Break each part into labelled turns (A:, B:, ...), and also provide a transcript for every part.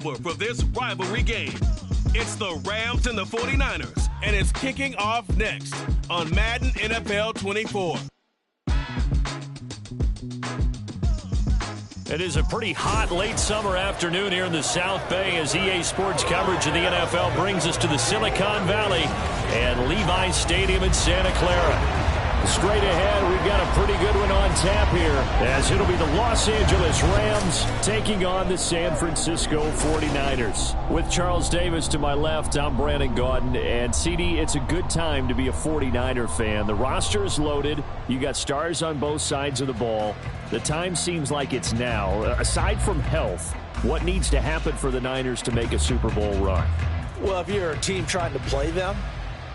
A: For this rivalry game. It's the Rams and the 49ers, and it's kicking off next on Madden NFL 24.
B: It is a pretty hot late summer afternoon here in the South Bay as EA Sports coverage of the NFL brings us to the Silicon Valley and Levi's Stadium in Santa Clara. Straight ahead, we've got a pretty good one on tap here as it'll be the Los Angeles Rams taking on the San Francisco 49ers. With Charles Davis to my left, I'm Brandon Gaudin. And CD, it's a good time to be a 49er fan. The roster is loaded. You got stars on both sides of the ball. The time seems like it's now. Aside from health, what needs to happen for the Niners to make a Super Bowl run?
C: Well, if you're a team trying to play them,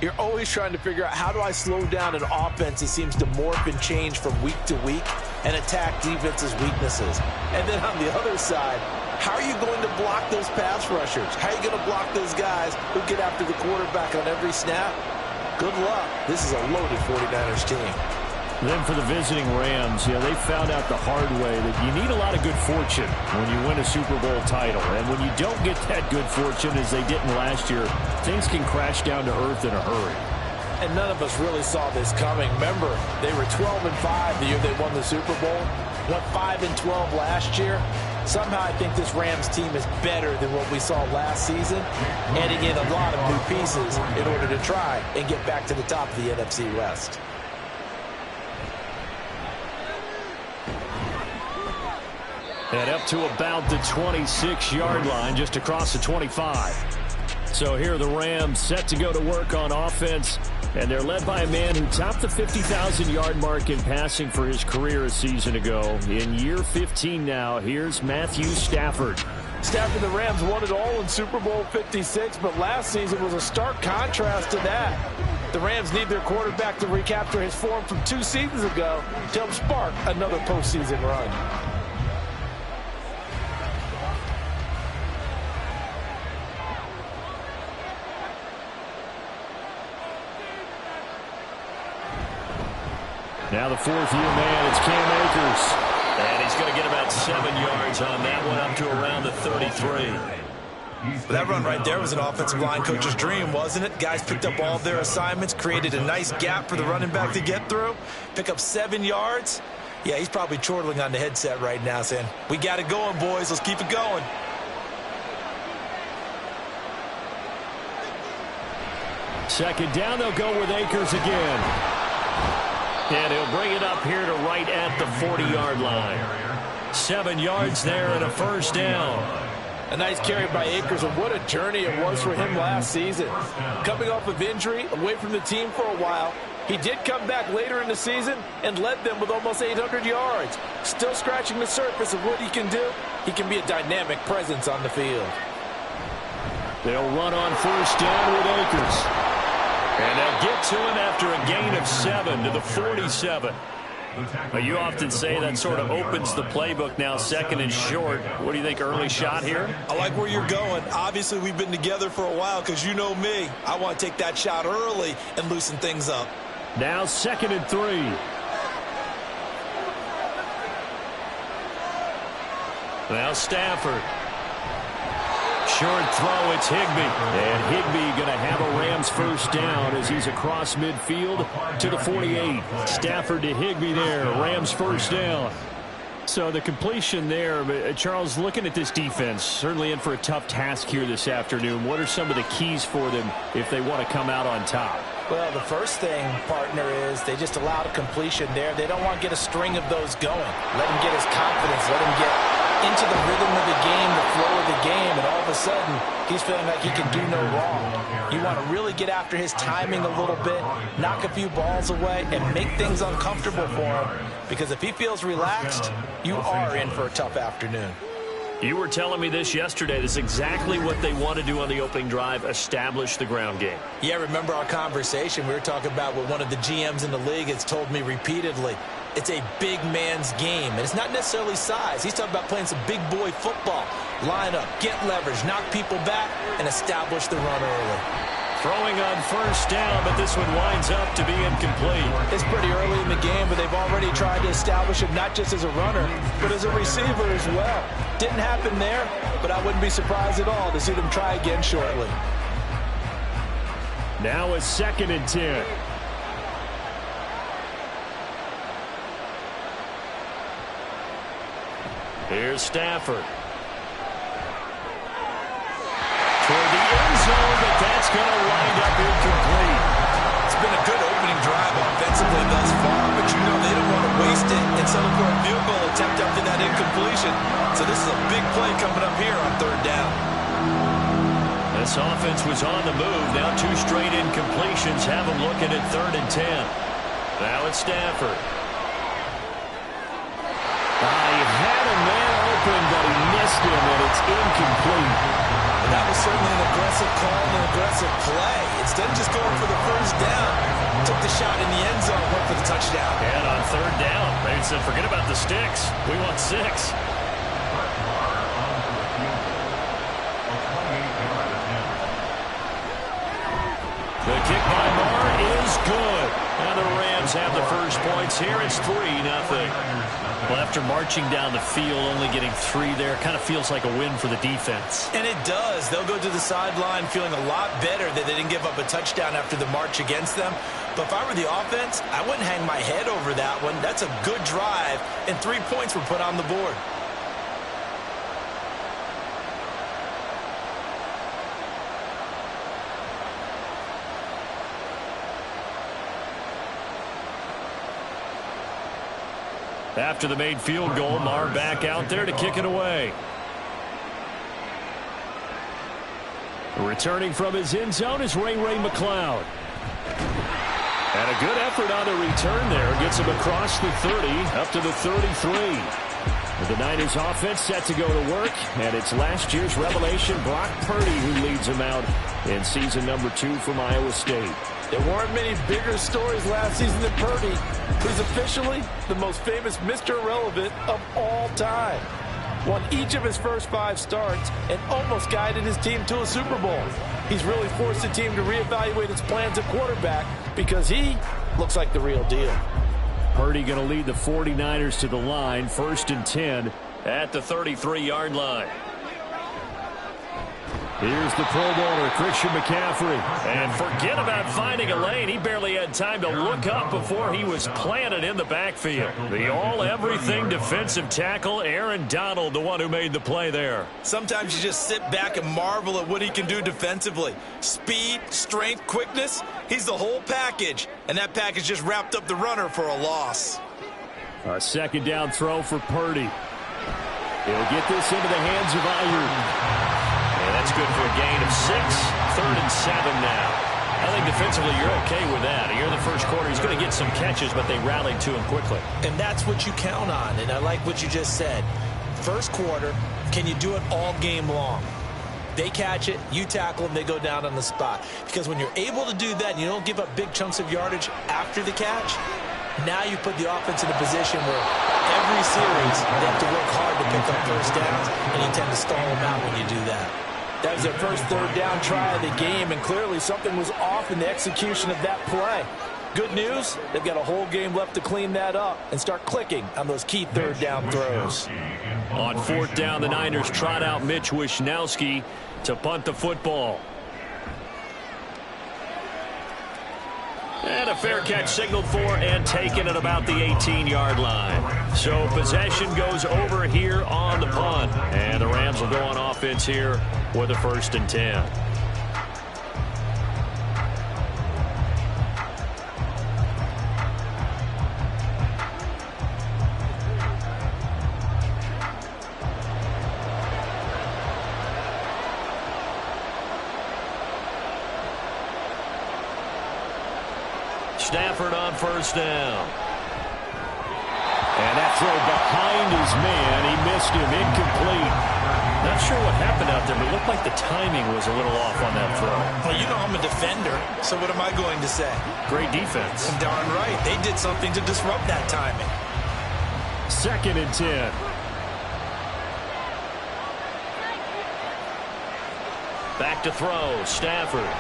C: you're always trying to figure out how do I slow down an offense that seems to morph and change from week to week and attack defense's weaknesses. And then on the other side, how are you going to block those pass rushers? How are you going to block those guys who get after the quarterback on every snap? Good luck. This is a loaded 49ers team.
B: Then for the visiting Rams, they found out the hard way that you need a lot of good fortune when you win a Super Bowl title. And when you don't get that good fortune, as they didn't last year, things can crash down to earth in a hurry.
C: And none of us really saw this coming. Remember, they were 12-5 the year they won the Super Bowl. Went 5-12 last year. Somehow I think this Rams team is better than what we saw last season, adding in a lot of new pieces in order to try and get back to the top of the NFC West.
B: And up to about the 26-yard line, just across the 25. So here are the Rams set to go to work on offense. And they're led by a man who topped the 50,000-yard mark in passing for his career a season ago. In year 15 now, here's Matthew Stafford.
C: Stafford, the Rams won it all in Super Bowl 56, but last season was a stark contrast to that. The Rams need their quarterback to recapture his form from 2 seasons ago to help spark another postseason run.
B: Now the fourth-year man, it's Cam Akers. And he's going to get about 7 yards on that one, up to around the 33.
D: That run right there was an offensive line coach's dream, wasn't it? Guys picked up all of their assignments, created a nice gap for the running back to get through, pick up 7 yards. Yeah, he's probably chortling on the headset right now saying, we got it going, boys. Let's keep it going.
B: Second down, they'll go with Akers again. And he'll bring it up here to right at the 40-yard line. 7 yards there and a first down.
C: A nice carry by Akers, and what a journey it was for him last season. Coming off of injury, away from the team for a while, he did come back later in the season and led them with almost 800 yards. Still scratching the surface of what he can do. He can be a dynamic presence on the field.
B: They'll run on first down with Akers. And they'll get to him after a gain of 7 to the 47. You often say that sort of opens the playbook now, second and short. What do you think, early shot here?
D: I like where you're going. Obviously, we've been together for a while because you know me. I want to take that shot early and loosen things up.
B: Now 2nd and 3. Now Stafford. Short throw, it's Higbee. And Higbee going to have a Rams first down as he's across midfield to the 48. Stafford to Higbee there. Rams first down. So the completion there, Charles, looking at this defense, certainly in for a tough task here this afternoon. What are some of the keys for them if they want to come out on top?
C: Well, the first thing, partner, is they just allowed a completion there. They don't want to get a string of those going. Let him get his confidence. Let him get into the rhythm of the game, the flow of the game, and all of a sudden, he's feeling like he can do no wrong. You want to really get after his timing a little bit, knock a few balls away, and make things uncomfortable for him. Because if he feels relaxed, you are in for a tough afternoon.
B: You were telling me this yesterday. This is exactly what they want to do on the opening drive, establish the ground game.
D: Yeah, remember our conversation? We were talking about what one of the GMs in the league has told me repeatedly. It's a big man's game, and it's not necessarily size. He's talking about playing some big boy football. Line up, get leverage, knock people back, and establish the run early.
B: Throwing on first down, but this one winds up to be incomplete.
C: It's pretty early in the game, but they've already tried to establish him not just as a runner, but as a receiver as well. Didn't happen there, but I wouldn't be surprised at all to see them try again shortly.
B: Now a 2nd and 10. Here's Stafford. Toward the end zone, but that's going to wind up incomplete.
D: It's been a good opening drive offensively thus far, but you know they don't want to waste it and settle for a field goal attempt after that incompletion. So this is a big play coming up here on 3rd down.
B: This offense was on the move. Now 2 straight incompletions have them looking at 3rd and 10. Now it's Stafford. He had a man open, but he missed him, and it's incomplete.
D: And that was certainly an aggressive call and an aggressive play. Instead of just going for the first down, took the shot in the end zone, went for the touchdown.
B: And on 3rd down, they said, forget about the sticks. We want 6. The kick by Marr is good. And the Rams have the first points here. It's 3-0. Well, after marching down the field, only getting 3 there, kind of feels like a win for the defense.
D: And it does. They'll go to the sideline feeling a lot better that they didn't give up a touchdown after the march against them. But if I were the offense, I wouldn't hang my head over that one. That's a good drive, and 3 points were put on the board.
B: After the made field goal, Marr back out there to kick it away. Returning from his end zone is Ray McCloud. And a good effort on the return there. Gets him across the 30, up to the 33. The Niners offense set to go to work, and it's last year's revelation, Brock Purdy, who leads them out in season number 2 from Iowa State.
C: There weren't many bigger stories last season than Purdy, who's officially the most famous Mr. Irrelevant of all time. Won each of his first 5 starts and almost guided his team to a Super Bowl. He's really forced the team to reevaluate its plans at quarterback because he looks like the real deal.
B: Purdy going to lead the 49ers to the line, 1st and 10 at the 33-yard line. Here's the Pro Bowler, Christian McCaffrey. And forget about finding a lane. He barely had time to look up before he was planted in the backfield. The all-everything defensive tackle, Aaron Donald, the one who made the play there.
D: Sometimes you just sit back and marvel at what he can do defensively. Speed, strength, quickness, he's the whole package. And that package just wrapped up the runner for a loss.
B: A 2nd down throw for Purdy. He'll get this into the hands of Ayuk. And that's good for a gain of 6. 3rd and 7 now. I think defensively you're okay with that. Here in the first quarter, he's going to get some catches, but they rallied to him quickly.
C: And that's what you count on, and I like what you just said. First quarter, can you do it all game long? They catch it, you tackle them, they go down on the spot. Because when you're able to do that and you don't give up big chunks of yardage after the catch, now you put the offense in a position where every series they have to work hard to pick up first downs, and you tend to stall them out when you do that. That was their first 3rd down try of the game, and clearly something was off in the execution of that play. Good news, they've got a whole game left to clean that up and start clicking on those key 3rd down throws.
B: On 4th down, the Niners trot out Mitch Wishnowsky to punt the football. And a fair catch signaled for and taken at about the 18-yard line. So possession goes over here on the punt. And the Rams will go on offense here with a 1st and 10. Stafford on 1st down. And that throw behind his man. He missed him. Incomplete. Not sure what happened out there, but it looked like the timing was a little off on that throw.
D: Well, you know I'm a defender, so what am I going to say?
B: Great defense.
D: And darn right. They did something to disrupt that timing.
B: 2nd and 10. Back to throw. Stafford.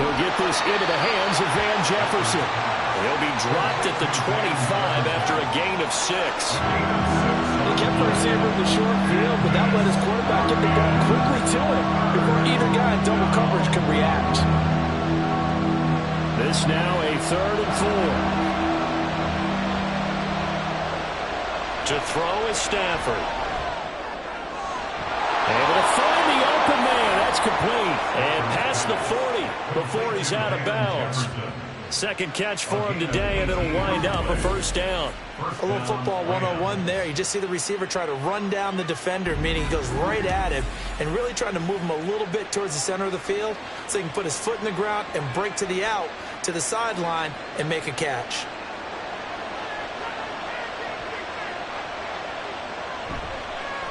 B: He'll get this into the hands of Van Jefferson. He'll be dropped at the 25 after a gain of 6.
C: He kept the receiver in the short field, but that let his quarterback get the ball quickly to him before either guy in double coverage could react.
B: This now a 3rd and 4. To throw is Stafford. Able to find the open man. That's complete. And past the 40 before he's out of bounds. Second catch for him today, and it'll wind up a 1st down.
C: A little football 101 there. You just see the receiver try to run down the defender, meaning he goes right at him, and really trying to move him a little bit towards the center of the field so he can put his foot in the ground and break to the out, to the sideline, and make a catch.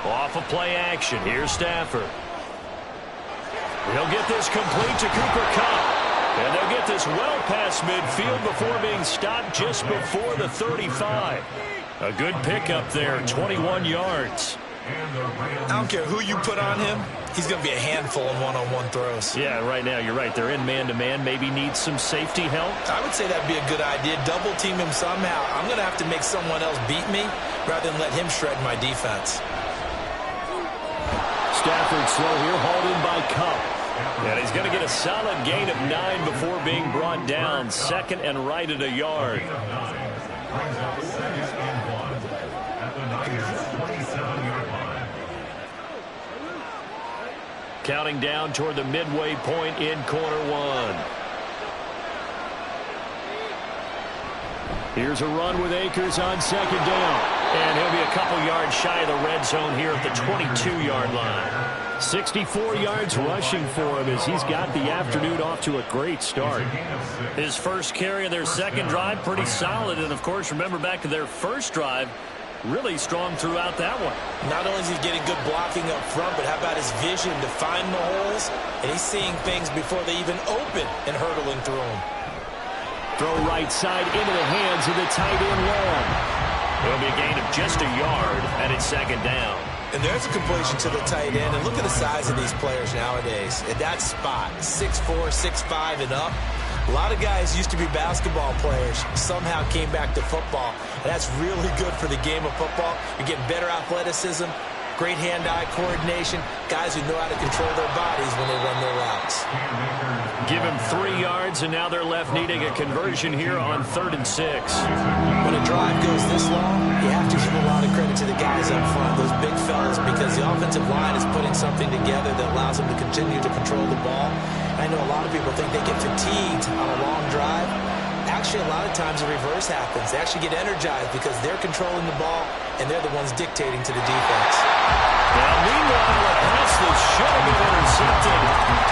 B: Off of play action. Here's Stafford. He'll get this complete to Cooper Kupp. And they'll get this well past midfield before being stopped just before the 35. A good pickup there, 21 yards.
D: I don't care who you put on him. He's going to be a handful in one-on-one throws.
B: Yeah, right now, you're right. They're in man-to-man. Maybe needs some safety help.
D: I would say that'd be a good idea. Double team him somehow. I'm going to have to make someone else beat me rather than let him shred my defense.
B: Stafford slow here, hauled in by Kupp. And he's going to get a solid gain of 9 before being brought down. 2nd and right at a yard. Counting down toward the midway point in quarter 1. Here's a run with Akers on 2nd down. And he'll be a couple yards shy of the red zone here at the 22-yard line. 64 yards rushing for him as he's got the afternoon off to a great start. His first carry of their 2nd drive, pretty solid. And, of course, remember back to their 1st drive, really strong throughout that one.
D: Not only is he getting good blocking up front, but how about his vision to find the holes? And he's seeing things before they even open and hurtling through them.
B: Throw right side into the hands of the tight end Long. It'll be a gain of just a yard, and it's 2nd down.
D: And there's a completion to the tight end. And look at the size of these players nowadays. At that spot, 6'4", 6'5", and up. A lot of guys used to be basketball players, somehow came back to football. And that's really good for the game of football. You're getting better athleticism, great hand-eye coordination, guys who know how to control their bodies when they run their routes.
B: Give him 3 yards, and now they're left needing a conversion here on 3rd and 6.
C: When a drive goes this long, you have to give a lot of credit to the guys up front, those big fellas, because the offensive line is putting something together that allows them to continue to control the ball. I know a lot of people think they get fatigued on a long drive. Actually, a lot of times the reverse happens. They actually get energized because they're controlling the ball, and they're the ones dictating to the defense.
B: Now, meanwhile, a pass that should have been intercepted.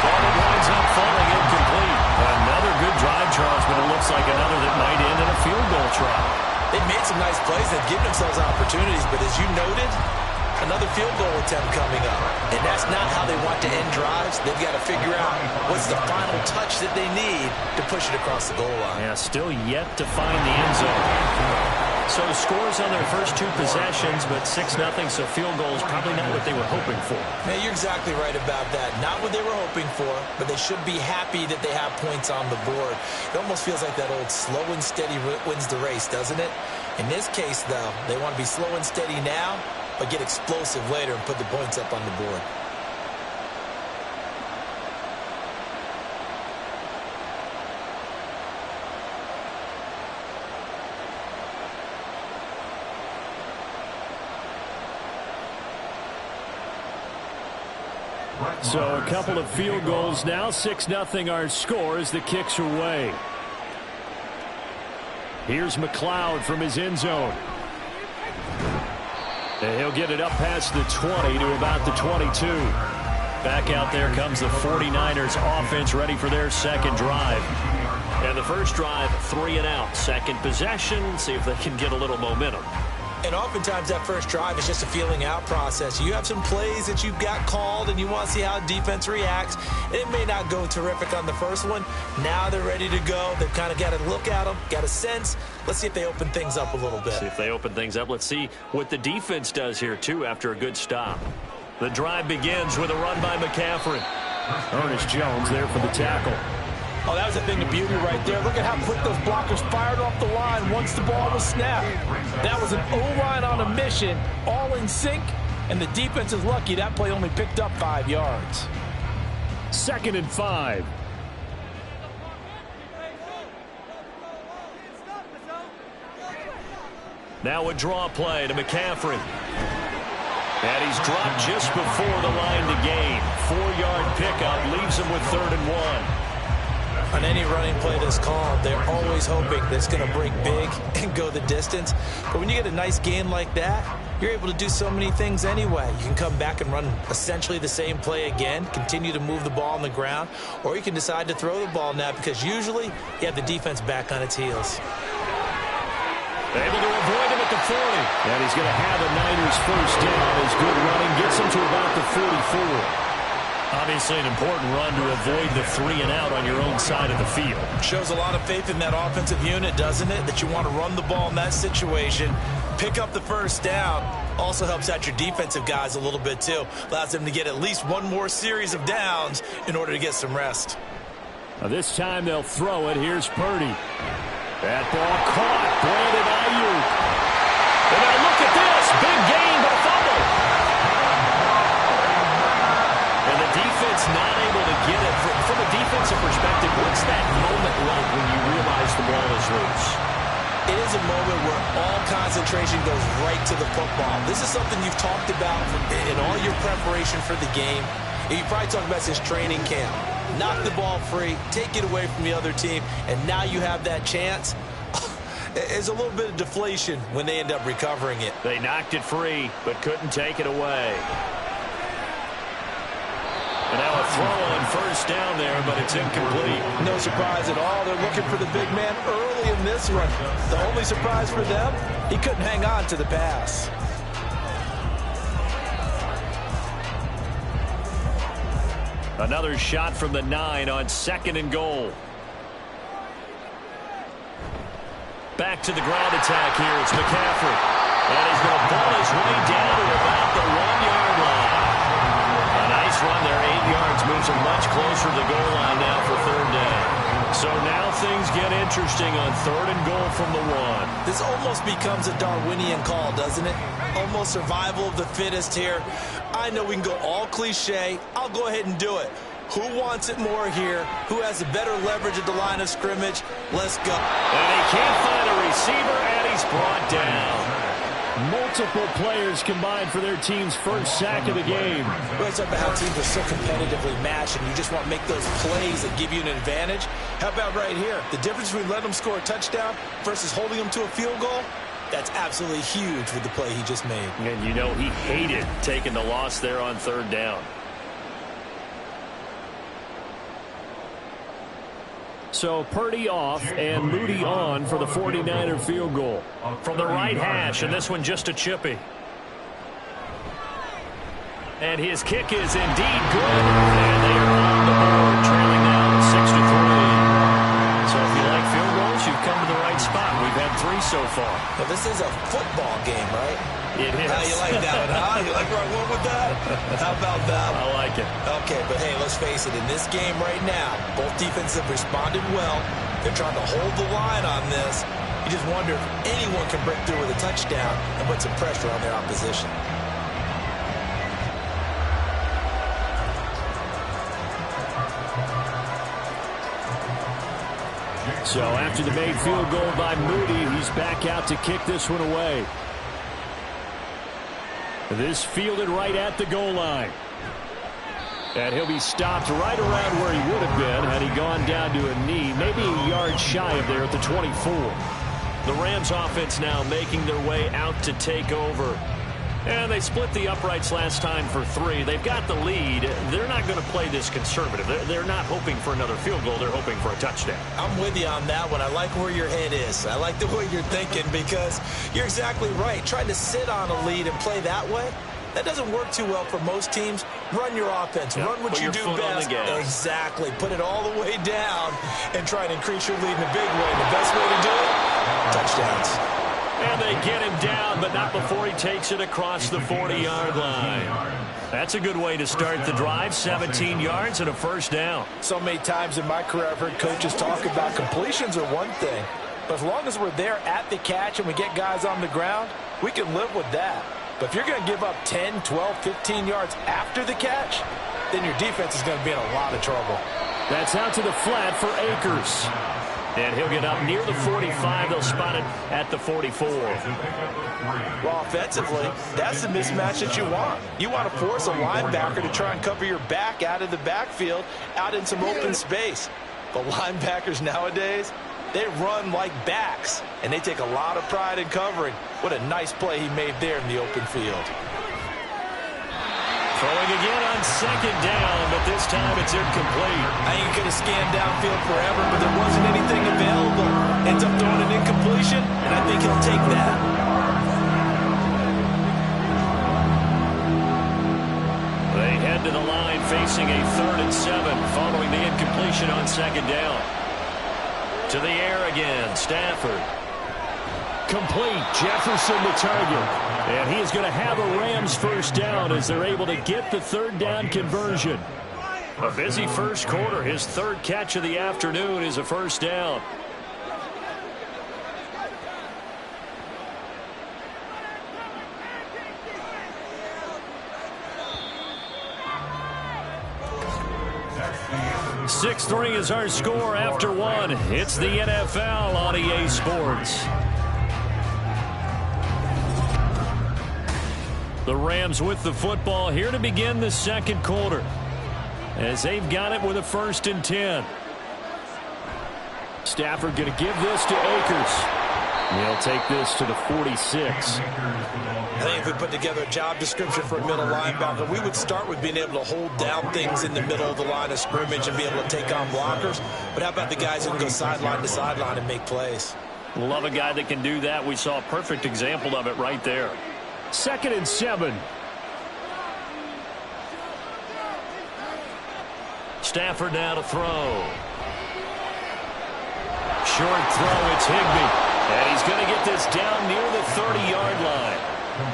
B: Ball winds up falling incomplete. Another good drive, Charles, but it looks like another that might end in a field goal try.
D: They've made some nice plays. They've given themselves opportunities, but as you noted, another field goal attempt coming up. And that's not how they want to end drives. They've got to figure out what's the final touch that they need to push it across the goal line.
B: Yeah, still yet to find the end zone. So scores on their first 2 possessions, but 6-0, so field goal is probably not what they were hoping for.
D: Man, you're exactly right about that. Not what they were hoping for, but they should be happy that they have points on the board. It almost feels like that old slow and steady wins the race, doesn't it? In this case, though, they want to be slow and steady now, but get explosive later and put the points up on the board.
B: So a couple of field goals now. 6-0 our score as the kicks are away. Here's McLeod from his end zone. And he'll get it up past the 20 to about the 22. Back out there comes the 49ers offense ready for their 2nd drive. And the first drive, 3 and out. 2nd possession, see if they can get a little momentum.
D: And oftentimes that first drive is just a feeling out process. You have some plays that you've got called and you want to see how defense reacts. It may not go terrific on the first one. Now they're ready to go. They've kind of got to look at them, got a sense. Let's see if they open things up a little bit.
B: See if they open things up. Let's see what the defense does here, too, after a good stop. The drive begins with a run by McCaffrey. Ernest Jones there for the tackle.
C: Oh, that was a thing of beauty right there. Look at how quick those blockers fired off the line once the ball was snapped. That was an O-line on a mission, all in sync, and the defense is lucky that play only picked up 5 yards.
B: 2nd and 5. Now a draw play to McCaffrey. And he's dropped just before the line to gain. 4-yard pickup leaves him with 3rd and 1.
C: On any running play that's called, they're always hoping that it's going to break big and go the distance. But when you get a nice gain like that, you're able to do so many things anyway. You can come back and run essentially the same play again, continue to move the ball on the ground, or you can decide to throw the ball now because usually you have the defense back on its heels.
B: Able to avoid him at the 40. And he's going to have a Niners first down as good running gets him to about the 44. Obviously an important run to avoid the 3-and-out on your own side of the field.
C: Shows a lot of faith in that offensive unit, doesn't it? That you want to run the ball in that situation, pick up the first down. Also helps out your defensive guys a little bit too. Allows them to get at least one more series of downs in order to get some rest.
B: Now this time they'll throw it. Here's Purdy. That ball caught. Brandon Ayuk. And now look at this. Big gain, but a fumble. And the defense not able to get it. From a defensive perspective, what's that moment like when you realize the ball is loose?
C: It is a moment where all concentration goes right to the football. This is something you've talked about in all your preparation for the game. You probably talked about since training camp. Knock the ball free, take it away from the other team, and now you have that chance. There's a little bit of deflation when they end up recovering it.
B: They knocked it free, but couldn't take it away. And now a throw on first down there, but it's incomplete.
C: No surprise at all. They're looking for the big man early in this one. The only surprise for them, he couldn't hang on to the pass.
B: Another shot from the 9 on 2nd and goal. Back to the ground attack here. It's McCaffrey. And he's going to ball his way down to about the 1-yard line. A nice run there. 8 yards moves him much closer to the goal line now for 3rd down. So now things get interesting on 3rd and goal from the 1.
C: This almost becomes a Darwinian call, doesn't it? Almost survival of the fittest here. I know we can go all cliche. I'll go ahead and do it. Who wants it more here? Who has the better leverage at the line of scrimmage? Let's go.
B: And he can't find a receiver, and he's brought down. Multiple players combined for their team's first sack of the game.
C: We're talking about how teams are so competitively matched, and you just want to make those plays that give you an advantage. How about right here? The difference between letting them score a touchdown versus holding them to a field goal? That's absolutely huge with the play he just made.
B: And you know he hated taking the loss there on 3rd down. So Purdy off and Moody on for the 49er field goal. From the right hash, and this one just a chippy. And his kick is indeed good. And they are on the board, trailing now 6-3. So if you like field goals, you've come to the right spot. We've had 3 so far.
C: Now, this is a football game, right?
B: It is.
C: How you like that one, huh? You like where I went with that? How about that?
B: I like it.
C: Okay, but hey, let's face it. In this game right now, both defenses have responded well. They're trying to hold the line on this. You just wonder if anyone can break through with a touchdown and put some pressure on their opposition.
B: So after the made field goal by Moody, he's back out to kick this one away. This fielded right at the goal line. And he'll be stopped right around where he would have been had he gone down to a knee, maybe a yard shy of there at the 24. The Rams offense now making their way out to take over. And they split the uprights last time for 3. They've got the lead. They're not going to play this conservative. They're not hoping for another field goal. They're hoping for a touchdown.
C: I'm with you on that one. I like where your head is. I like the way you're thinking because you're exactly right. Trying to sit on a lead and play that way, that doesn't work too well for most teams. Run your offense.
B: Yep.
C: Run what you do best. Exactly. Put it all the way down and try and increase your lead in a big way. The best way to do it, touchdowns.
B: And they get him down, but not before he takes it across the 40-yard line. That's a good way to start the drive. 17 yards and a first down.
C: So many times in my career I've heard coaches talk about completions are one thing. But as long as we're there at the catch and we get guys on the ground, we can live with that. But if you're going to give up 10, 12, 15 yards after the catch, then your defense is going to be in a lot of trouble.
B: That's out to the flat for Akers. And he'll get up near the 45. They'll spot it at the 44.
C: Well, offensively, that's the mismatch that you want. You want to force a linebacker to try and cover your back out of the backfield, out in some open space. The linebackers nowadays, they run like backs, and they take a lot of pride in covering. What a nice play he made there in the open field.
B: Throwing again on second down, but this time it's incomplete.
C: I think he could have scanned downfield forever, but there wasn't anything available. Ends up throwing an incompletion, and I think he'll take that.
B: They head to the line facing a 3rd and 7 following the incompletion on second down. To the air again, Stafford. Complete, Jefferson the target. And he is going to have a Rams first down as they're able to get the 3rd down conversion. A busy first quarter. His 3rd catch of the afternoon is a first down. .6-3 is our score after 1. It's the NFL on EA Sports. The Rams with the football here to begin the second quarter, as they've got it with a 1st and 10. Stafford going to give this to Akers. He'll take this to the 46.
C: I think if we put together a job description for a middle linebacker, we would start with being able to hold down things in the middle of the line of scrimmage and be able to take on blockers. But how about the guys who can go sideline to sideline and make plays?
B: Love a guy that can do that. We saw a perfect example of it right there. 2nd and 7. Stafford now to throw. Short throw, it's Higbee. And he's going to get this down near the 30-yard line.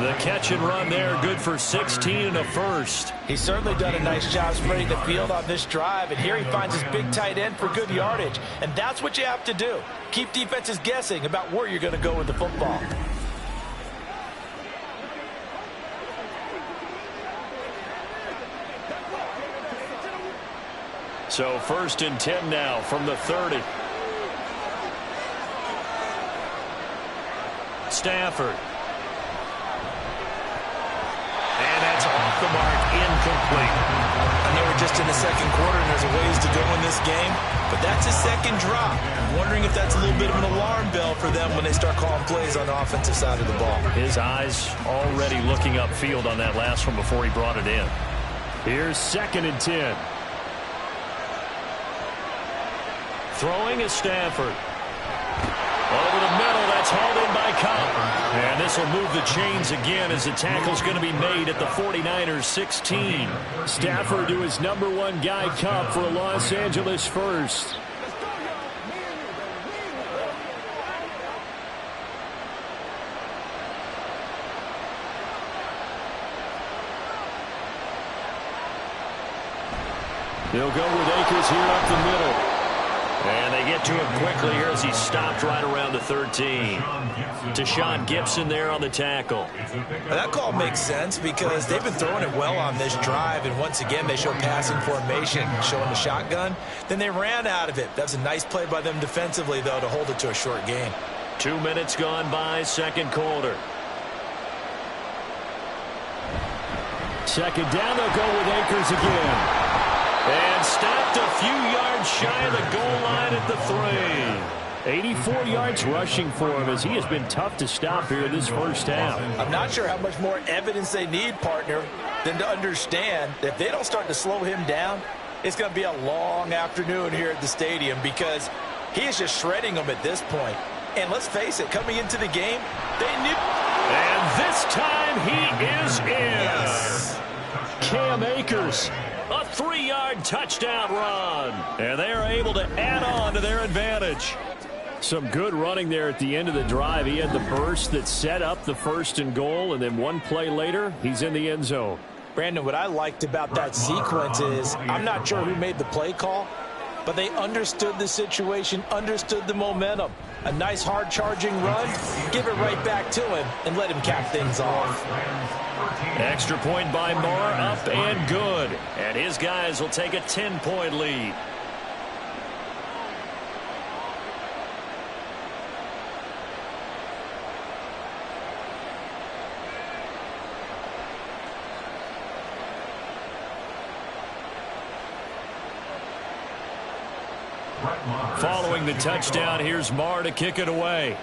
B: The catch and run there, good for 16 and a first.
C: He's certainly done a nice job spreading the field on this drive, and here he finds his big tight end for good yardage. And that's what you have to do. Keep defenses guessing about where you're going to go with the football.
B: So 1st and 10 now from the 30. Stafford. And that's off the mark, incomplete.
C: I know we're just in the second quarter and there's a ways to go in this game, but that's his 2nd drop. I'm wondering if that's a little bit of an alarm bell for them when they start calling plays on the offensive side of the ball.
B: His eyes already looking upfield on that last one before he brought it in. Here's 2nd and 10. Throwing is Stafford. Over the middle, that's hauled in by Cobb. And this will move the chains again as the tackle's going to be made at the 49ers 16. Stafford to his #1 guy, Cobb, for a Los Angeles first. They'll go with Akers here up the middle. And they get to him quickly here as he stopped right around the 13. Deshaun Gibson there on the tackle.
C: Now that call makes sense because they've been throwing it well on this drive, and once again they show passing formation, showing the shotgun. Then they ran out of it. That's a nice play by them defensively, though, to hold it to a short game.
B: 2 minutes gone by, second quarter. Second down, they'll go with Akers again. And stopped a few yards shy of the goal line at the 3. 84 yards rushing for him as he has been tough to stop here in this first half.
C: I'm not sure how much more evidence they need, partner, than to understand that if they don't start to slow him down, it's going to be a long afternoon here at the stadium because he is just shredding them at this point. And let's face it, coming into the game, they knew.
B: And this time he is in.
C: Yes.
B: Cam Akers. A 3-yard touchdown run. And they are able to add on to their advantage. Some good running there at the end of the drive. He had the burst that set up the 1st and goal, and then one play later, he's in the end zone.
C: Brandon, what I liked about that sequence is I'm not sure who made the play call, but they understood the situation, understood the momentum. A nice hard-charging run, give it right back to him, and let him cap things off.
B: Extra point by Moore, up and good. And his guys will take a 10-point lead. Following the touchdown, here's Marr to kick it away.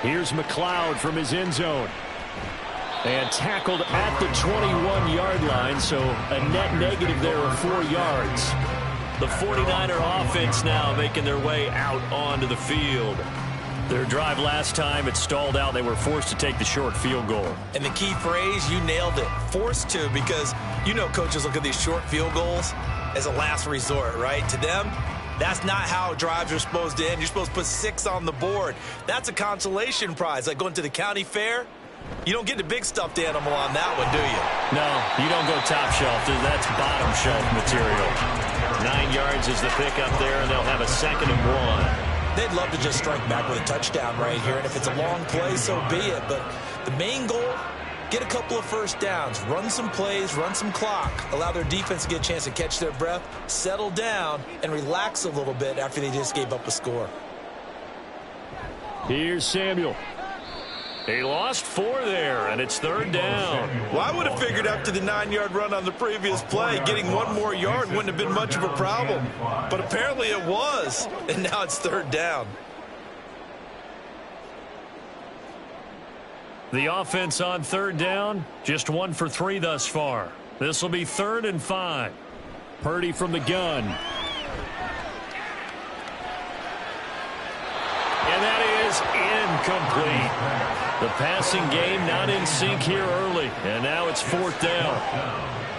B: Here's McLeod from his end zone. And tackled at the 21-yard line, so a net negative there of 4 yards. The 49er offense now making their way out onto the field. Their drive last time, it stalled out. They were forced to take the short field goal.
D: And the key phrase, you nailed it, forced to, because you know coaches look at these short field goals as a last resort, right? To them, that's not how drives are supposed to end. You're supposed to put 6 on the board. That's a consolation prize, like going to the county fair. You don't get the big stuffed animal on that one, do you?
B: No, you don't go top shelf. That's bottom shelf material. 9 yards is the pickup there, and they'll have a 2nd and 1.
C: They'd love to just strike back with a touchdown right here, and if it's a long play, so be it. But the main goal, get a couple of first downs, run some plays, run some clock, allow their defense to get a chance to catch their breath, settle down, and relax a little bit after they just gave up a score.
B: Here's Samuel. He lost 4 there, and it's 3rd down.
D: Well, I would have figured after the 9-yard run on the previous play, getting 1 more yard wouldn't have been much of a problem. But apparently it was, and now it's 3rd down.
B: The offense on 3rd down, just 1 for 3 thus far. This will be 3rd and 5. Purdy from the gun. And that is incomplete. The passing game not in sync here early, and now it's 4th down.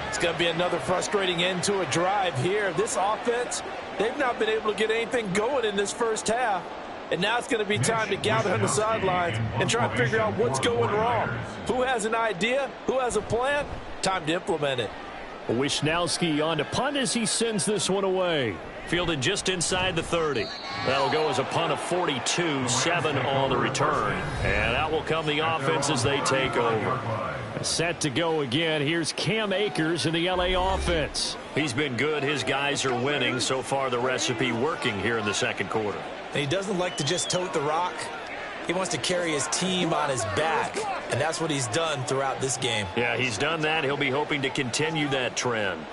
C: It's going to be another frustrating end to a drive here. This offense, they've not been able to get anything going in this first half. And now it's going to be time to gather on the sidelines and try and figure out what's going wrong. Who has an idea? Who has a plan? Time to implement it.
B: Wisnowski on to punt as he sends this one away. Fielded just inside the 30. That'll go as a punt of 42, 7 on the return. And out will come the offense as they take over. Set to go again. Here's Cam Akers in the LA offense. He's been good. His guys are winning. So far the recipe working here in the 2nd quarter.
C: And he doesn't like to just tote the rock. He wants to carry his team on his back. And that's what he's done throughout this game.
B: Yeah, he's done that. He'll be hoping to continue that trend.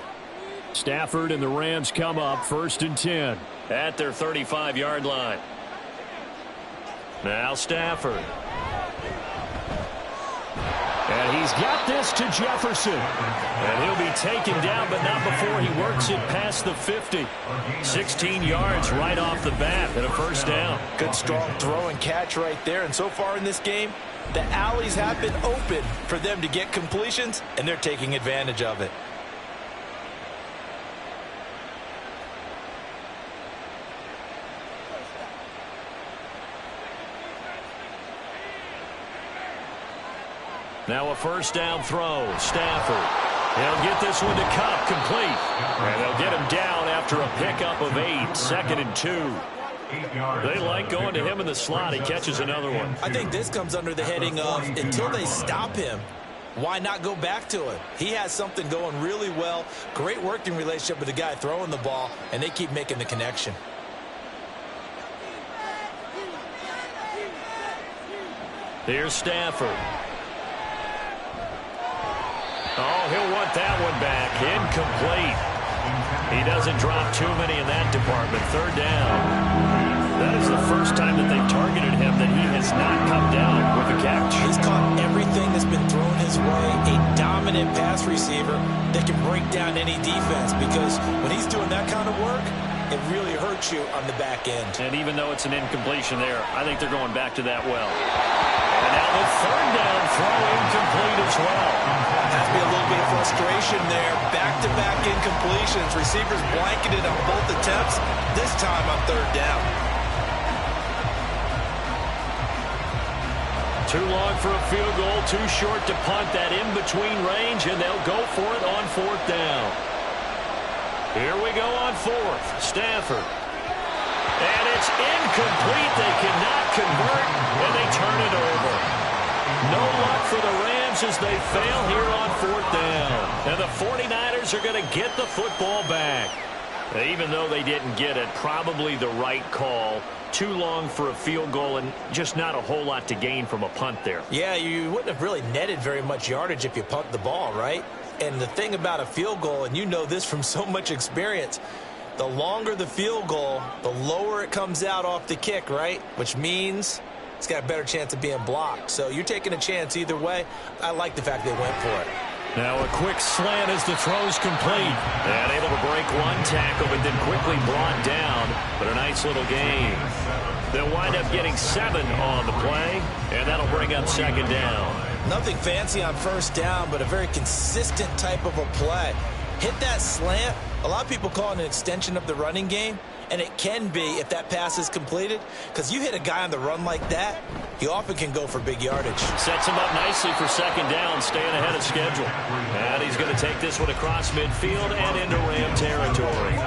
B: Stafford and the Rams come up 1st and 10 at their 35-yard line. Now Stafford. And he's got this to Jefferson. And he'll be taken down, but not before he works it past the 50. 16 yards right off the bat and a 1st down.
C: Good strong throw and catch right there. And so far in this game, the alleys have been open for them to get completions, and they're taking advantage of it.
B: Now a 1st down throw. Stafford. He'll get this one to Cup, complete. And they'll get him down after a pickup of 8. 2nd and 2. They like going to him in the slot. He catches another one.
C: I think this comes under the heading of until they stop him, why not go back to him? He has something going really well. Great working relationship with the guy throwing the ball, and they keep making the connection.
B: Here's Stafford. Oh, he'll want that one back. Incomplete. He doesn't drop too many in that department. 3rd down. That is the first time that they've targeted him that he has not come down with a catch.
C: He's caught everything that's been thrown his way. A dominant pass receiver that can break down any defense, because when he's doing that kind of work, it really hurts you on the back end.
B: And even though it's an incompletion there, I think they're going back to that well. And now the 3rd down throw incomplete as well.
C: Has to be a little bit of
D: frustration there. Back-to-back incompletions. Receivers blanketed on both attempts, this time on third down.
B: Too long for a field goal, too short to punt that in-between range, and they'll go for it on fourth down. Here we go on fourth. Stafford. And it's incomplete. They cannot convert, and they turn it over. No luck for the Rams as they fail here on fourth down. And the 49ers are going to get the football back. Even though they didn't get it, probably the right call. Too long for a field goal and just not a whole lot to gain from a punt there.
C: Yeah, you wouldn't have really netted very much yardage if you punt the ball, right? And the thing about a field goal, and you know this from so much experience, the longer the field goal, the lower it comes out off the kick, right? Which means it's got a better chance of being blocked. So you're taking a chance either way. I like the fact they went for it.
B: Now a quick slant as the throw's complete. And able to break one tackle, but then quickly brought down. But a nice little gain. They'll wind up getting 7 on the play, and that'll bring up second down.
C: Nothing fancy on first down, but a very consistent type of a play. Hit that slant. A lot of people call it an extension of the running game, and it can be if that pass is completed, because you hit a guy on the run like that, he often can go for big yardage.
B: Sets him up nicely for second down, staying ahead of schedule. And he's going to take this one across midfield and into Ram territory.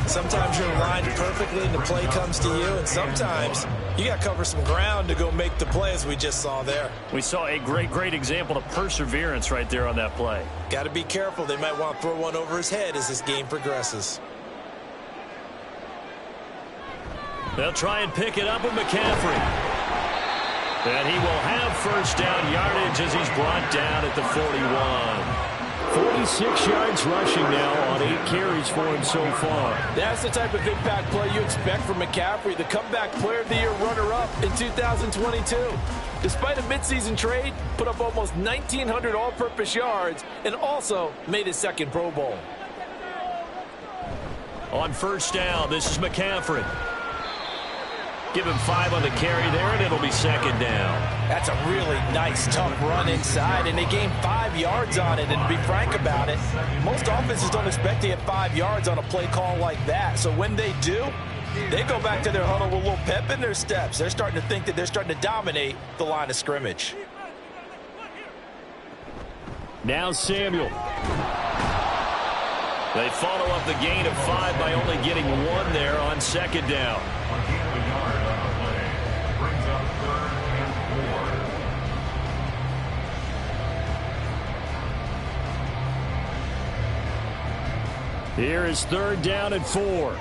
C: Sometimes you're lined perfectly and the play comes to you, and sometimes you got to cover some ground to go make the play, as we just saw there.
B: We saw a great example of perseverance right there on that play.
C: Got to be careful. They might want to throw one over his head as this game progresses.
B: They'll try and pick it up with McCaffrey. And he will have first down yardage as he's brought down at the 41. 46 yards rushing now on 8 carries for him so far.
E: That's the type of impact play you expect from McCaffrey, the comeback player of the year runner-up in 2022. Despite a midseason trade, put up almost 1,900 all-purpose yards and also made his second Pro Bowl.
B: On first down, this is McCaffrey. Give him 5 on the carry there, and it'll be second down.
C: That's a really nice, tough run inside, and they gained 5 yards on it. And to be frank about it, most offenses don't expect to get 5 yards on a play call like that. So when they do, they go back to their huddle with a little pep in their steps. They're starting to think that they're starting to dominate the line of scrimmage.
B: Now Samuel. They follow up the gain of 5 by only getting 1 there on second down. Here is third down and 4.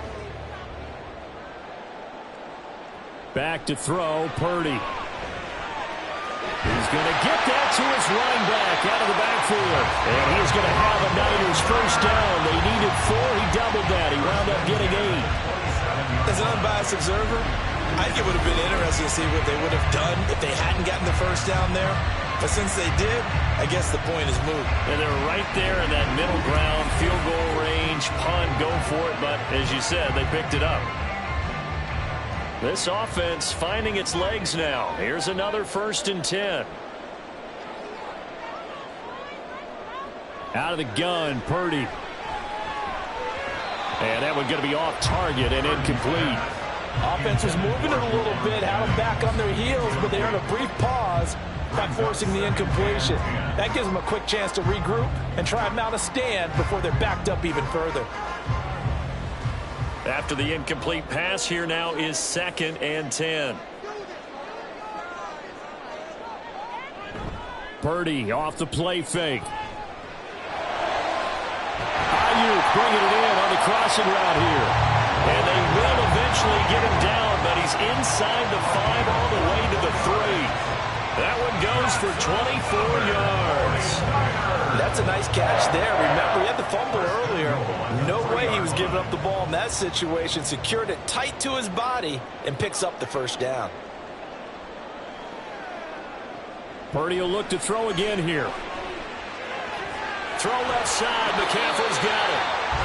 B: Back to throw, Purdy. He's going to get that to his running back out of the backfield. And he's going to have a Niners first down. They needed 4. He doubled that. He wound up getting 8.
C: As an unbiased observer, I think it would have been interesting to see what they would have done if they hadn't gotten the first down there. But since they did, I guess the point is moot.
B: And they're right there in that middle ground, field goal range, punt, go for it. But as you said, they picked it up. This offense finding its legs now. Here's another 1st and 10. Out of the gun, Purdy. And that one's going to be off target and incomplete.
E: Offense was moving it a little bit, had them back on their heels, but they earned a brief pause by forcing the incompletion. That gives them a quick chance to regroup and try and mount a stand before they're backed up even further.
B: After the incomplete pass, here now is 2nd and 10. Purdy off the play fake. Ayuk bringing it in on the crossing route here. And they will eventually get him down, but he's inside the 5 all the way to the 3. That one goes for 24 yards.
C: That's a nice catch there. Remember, he had the fumble earlier. No way he was giving up the ball in that situation. Secured it tight to his body and picks up the first down.
B: Purdy will look to throw again here. Throw left side. McCaffrey's got it.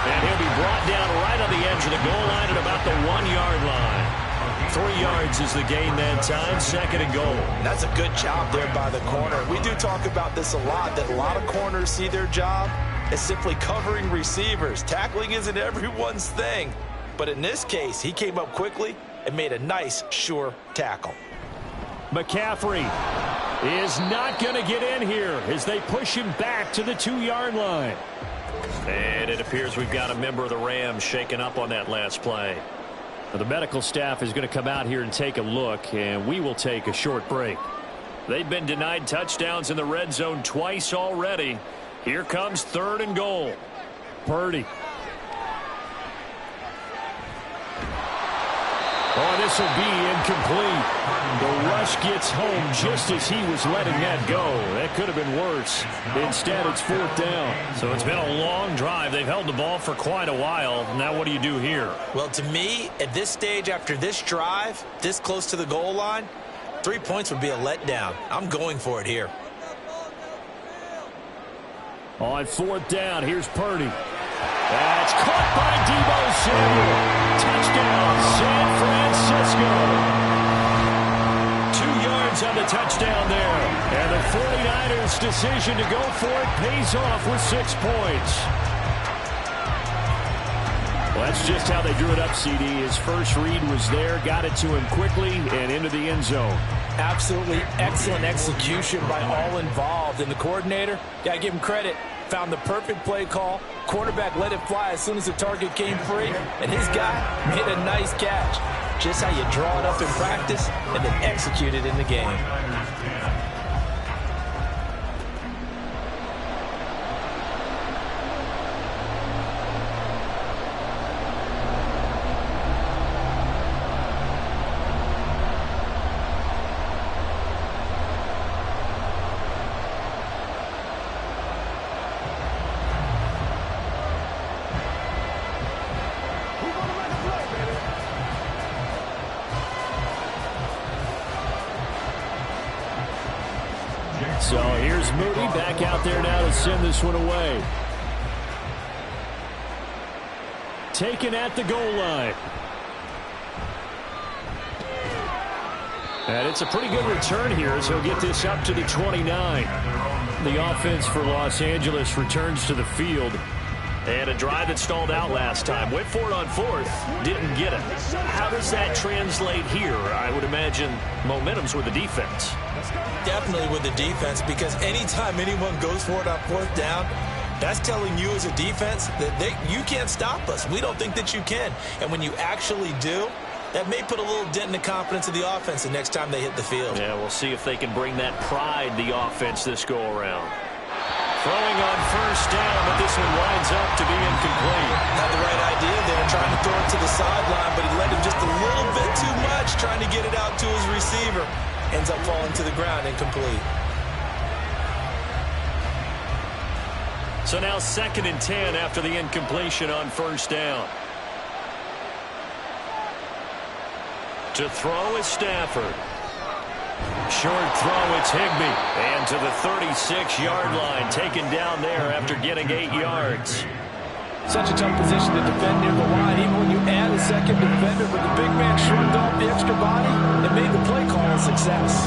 B: And he'll be brought down right on the edge of the goal line at about the 1-yard line. 3 yards is the gain that time, 2nd and goal.
C: And that's a good job there by the corner. We do talk about this a lot, that a lot of corners see their job as simply covering receivers. Tackling isn't everyone's thing. But in this case, he came up quickly and made a nice, sure tackle.
B: McCaffrey is not going to get in here as they push him back to the 2-yard line. And it appears we've got a member of the Rams shaken up on that last play. Now, the medical staff is going to come out here and take a look, and we will take a short break. They've been denied touchdowns in the red zone twice already. Here comes 3rd and goal. Purdy. Oh, this will be incomplete. The rush gets home just as he was letting that go. That could have been worse. Instead, it's 4th down. So it's been a long drive. They've held the ball for quite a while. Now what do you do here?
C: Well, to me, at this stage, after this drive, this close to the goal line, 3 points would be a letdown. I'm going for it here.
B: On 4th down, here's Purdy. That's caught by Deebo Samuel. Touchdown, San Francisco. 2 yards on the touchdown there. And the 49ers' decision to go for it pays off with 6 points. Well, that's just how they drew it up, CD. His first read was there, got it to him quickly, and into the end zone.
C: Absolutely excellent execution by all involved. And the coordinator, got to give him credit, found the perfect play call. Quarterback let it fly as soon as the target came free, and his guy made a nice catch. Just how you draw it up in practice and then execute it in the game.
B: So here's Moody back out there now to send this one away. Taken at the goal line. And it's a pretty good return here as he'll get this up to the 29. The offense for Los Angeles returns to the field. And a drive that stalled out last time. Went for it on 4th. Didn't get it. How does that translate here? I would imagine momentum's with the defense.
C: Definitely with the defense, because anytime anyone goes for it on 4th down, that's telling you as a defense that you can't stop us. We don't think that you can. And when you actually do, that may put a little dent in the confidence of the offense the next time they hit the field.
B: Yeah, we'll see if they can bring that pride, the offense, this go-around. Throwing on 1st down, but this one winds up to be incomplete.
C: Had the right idea there, trying to throw it to the sideline, but he let him just a little bit too much, trying to get it out to his receiver. Ends up falling to the ground, incomplete.
B: So now 2nd and 10 after the incompletion on 1st down. To throw is Stafford. Short throw, it's Higbee. And to the 36-yard line, taken down there after getting 8 yards.
E: Such a tough position to defend near the line. Even when you add a second defender, but the big man shrugged off the extra body and made the play call a success.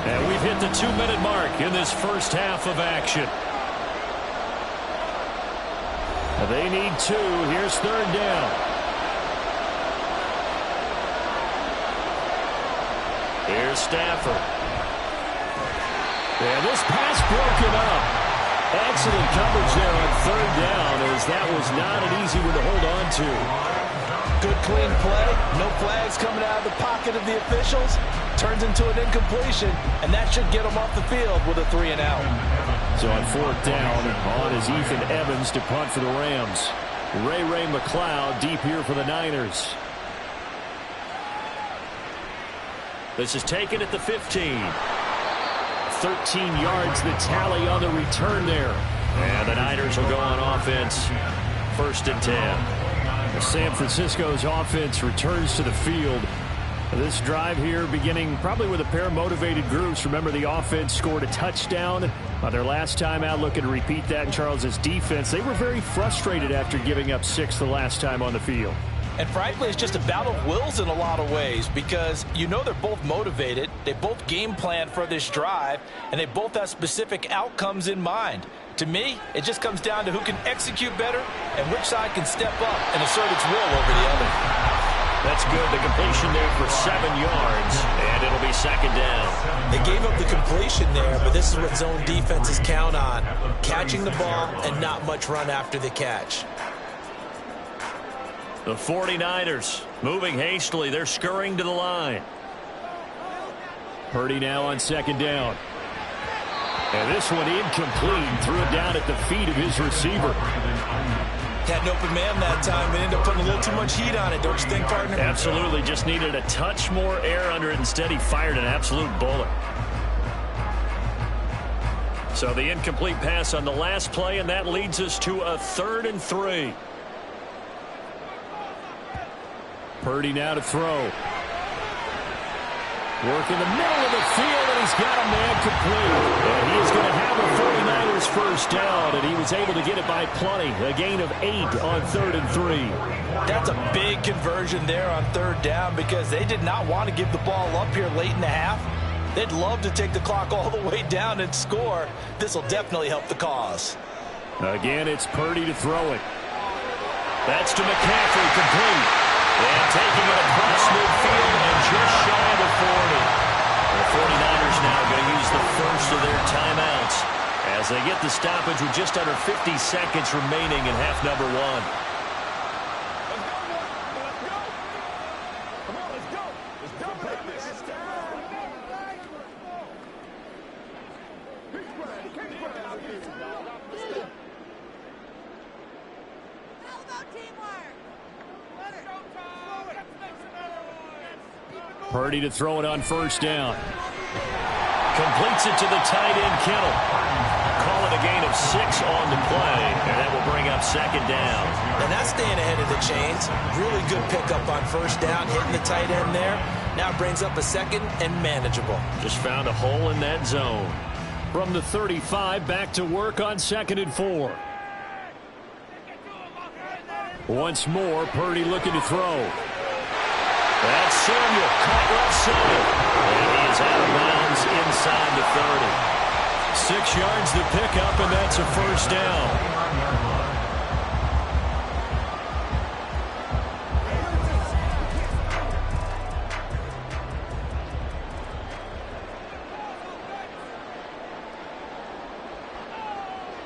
B: And we've hit the 2-minute mark in this first half of action. They need 2. Here's 3rd down. Here's Stafford. And this pass broken up. Excellent coverage there on 3rd down, as that was not an easy one to hold on to.
E: Good clean play. No flags coming out of the pocket of the officials. Turns into an incompletion, and that should get them off the field with a 3 and out.
B: So on 4th down, on is Ethan Evans to punt for the Rams. Ray McLeod deep here for the Niners. This is taken at the 15. 13 yards the tally on the return there. And the Niners will go on offense. 1st and 10. San Francisco's offense returns to the field. This drive here beginning probably with a pair of motivated groups. Remember, the offense scored a touchdown on their last time out. Looking to repeat that in Charles's defense. They were very frustrated after giving up 6 the last time on the field.
C: And frankly, it's just a battle of wills in a lot of ways because you know they're both motivated, they both game plan for this drive, and they both have specific outcomes in mind. To me, it just comes down to who can execute better and which side can step up and assert its will over the other.
B: That's good. The completion there for 7 yards, and it'll be second down.
C: They gave up the completion there, but this is what zone defenses count on, catching the ball and not much run after the catch.
B: The 49ers moving hastily. They're scurrying to the line. Purdy now on second down. And this one incomplete. Threw it down at the feet of his receiver.
C: Had an open man that time, but ended up putting a little too much heat on it, don't you think, partner?
B: Absolutely. Just needed a touch more air under it. Instead, he fired an absolute bullet. So the incomplete pass on the last play, and that leads us to a 3rd and 3. Purdy now to throw. Work in the middle of the field, and he's got a man complete. And he is going to have a 49ers first down, and he was able to get it by plenty. A gain of 8 on 3rd and 3.
C: That's a big conversion there on 3rd down because they did not want to give the ball up here late in the half. They'd love to take the clock all the way down and score. This will definitely help the cause.
B: Again, it's Purdy to throw it. That's to McCaffrey, complete. And taking it across midfield and just shy of the 40. The 49ers now going to use the first of their timeouts as they get the stoppage with just under 50 seconds remaining in half number 1. Purdy to throw it on first down. Completes it to the tight end, Kittle. Call it a gain of 6 on the play, and that will bring up second down.
C: And that's staying ahead of the chains. Really good pickup on first down, hitting the tight end there. Now it brings up a second and manageable.
B: Just found a hole in that zone. From the 35, back to work on 2nd and 4. Once more, Purdy looking to throw. That's Samuel, caught left side. And he is out of bounds inside the 30. 6 yards to pick up, and that's a first down.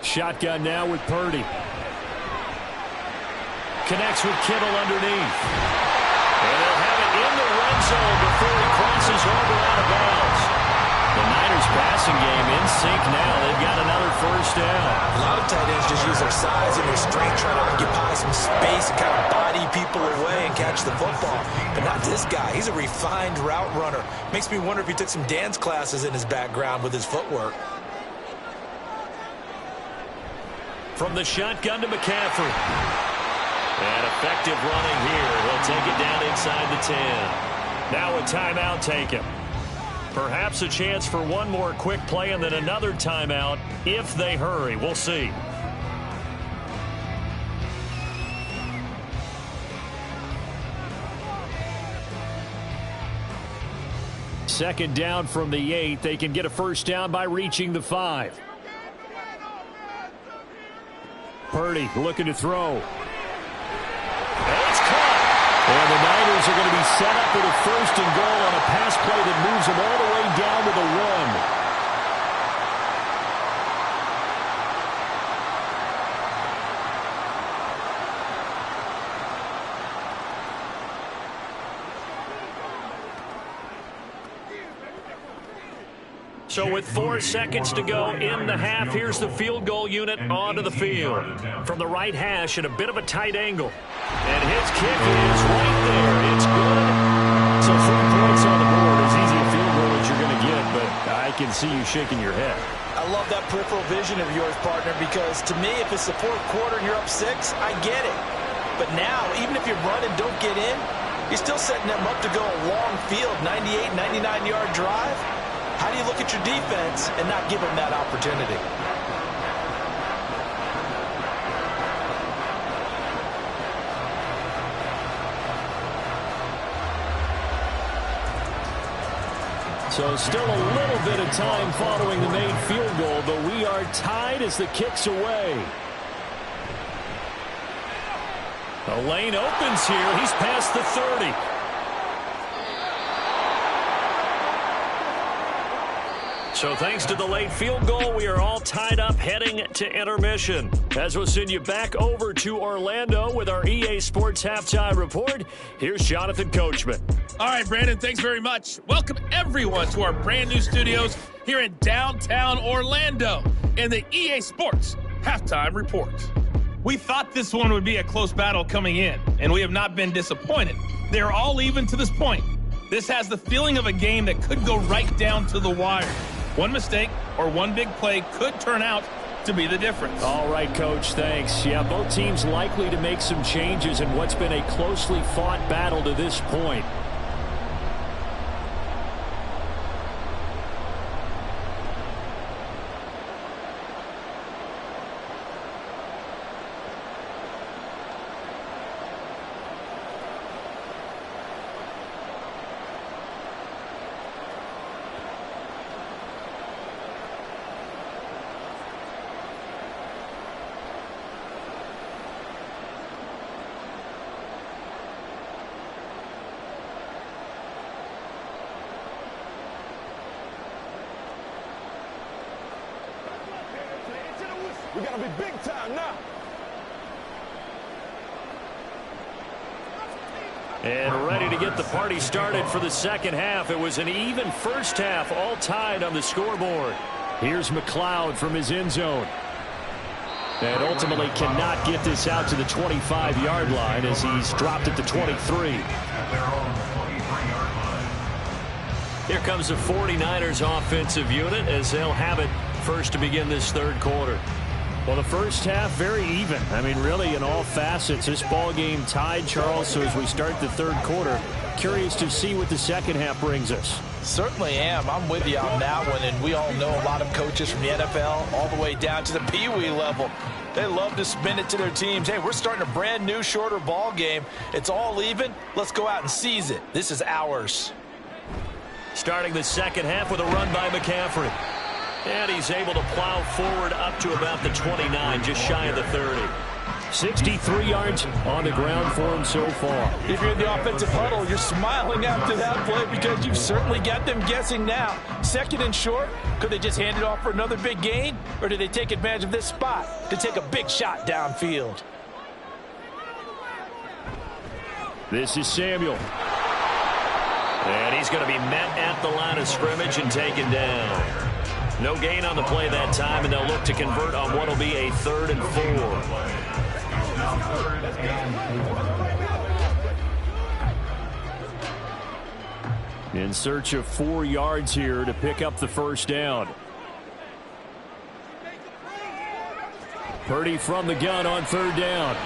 B: Shotgun now with Purdy. Connects with Kittle underneath. And they'll have it in the red zone before he crosses over out of bounds. The Niners passing game in sync now. They've got another first down.
C: A lot of tight ends just use their size and their strength trying to occupy some space and kind of body people away and catch the football. But not this guy. He's a refined route runner. Makes me wonder if he took some dance classes in his background with his footwork.
B: From the shotgun to McCaffrey. And effective running here. He'll take it down inside the 10. Now a timeout taken. Perhaps a chance for one more quick play and then another timeout if they hurry. We'll see. Second down from the 8. They can get a first down by reaching the 5. Purdy looking to throw. And the Niners are going to be set up with a first and goal on a pass play that moves them all the way down to the 1. So with 4 seconds to go in the half, here's the field goal unit onto the field. From the right hash at a bit of a tight angle. And his kick is right there. It's good. So 3 points on the board. As easy a field goal as you're going to get, but I can see you shaking your head.
C: I love that peripheral vision of yours, partner, because to me, if it's the 4th quarter and you're up 6, I get it. But now, even if you run and don't get in, you're still setting them up to go a long field, 98, 99-yard drive. How do you look at your defense and not give them that opportunity?
B: So still a little bit of time following the made field goal, but we are tied as the kick's away. The lane opens here. He's past the 30. So thanks to the late field goal, we are all tied up heading to intermission. As we'll send you back over to Orlando with our EA Sports Halftime Report, here's Jonathan Coachman.
F: All right, Brandon, thanks very much. Welcome, everyone, to our brand new studios here in downtown Orlando in the EA Sports Halftime Report. We thought this one would be a close battle coming in, and we have not been disappointed. They are all even to this point. This has the feeling of a game that could go right down to the wire. One mistake or one big play could turn out to be the difference.
B: All right, Coach, thanks. Yeah, both teams likely to make some changes in what's been a closely fought battle to this point.
G: We gotta be big time now.
B: And ready to get the party started for the second half. It was an even first half, all tied on the scoreboard. Here's McLeod from his end zone. And ultimately cannot get this out to the 25-yard line as he's dropped at the 23. Here comes the 49ers offensive unit as they'll have it first to begin this third quarter. Well, the first half, very even. I mean, really, in all facets, this ball game tied, Charles. So as we start the third quarter, curious to see what the second half brings us.
C: Certainly am. I'm with you on that one, and we all know a lot of coaches from the NFL all the way down to the Pee-wee level. They love to spin it to their teams. Hey, we're starting a brand new, shorter ball game. It's all even. Let's go out and seize it. This is ours.
B: Starting the second half with a run by McCaffrey. And he's able to plow forward up to about the 29, just shy of the 30. 63 yards on the ground for him so far.
C: If you're in the offensive huddle, you're smiling after that play because you've certainly got them guessing now. Second and short, could they just hand it off for another big gain? Or did they take advantage of this spot to take a big shot downfield?
B: This is Samuel. And he's going to be met at the line of scrimmage and taken down. No gain on the play that time, and they'll look to convert on what will be a 3rd and 4. In search of 4 yards here to pick up the first down. Purdy from the gun on 3rd down.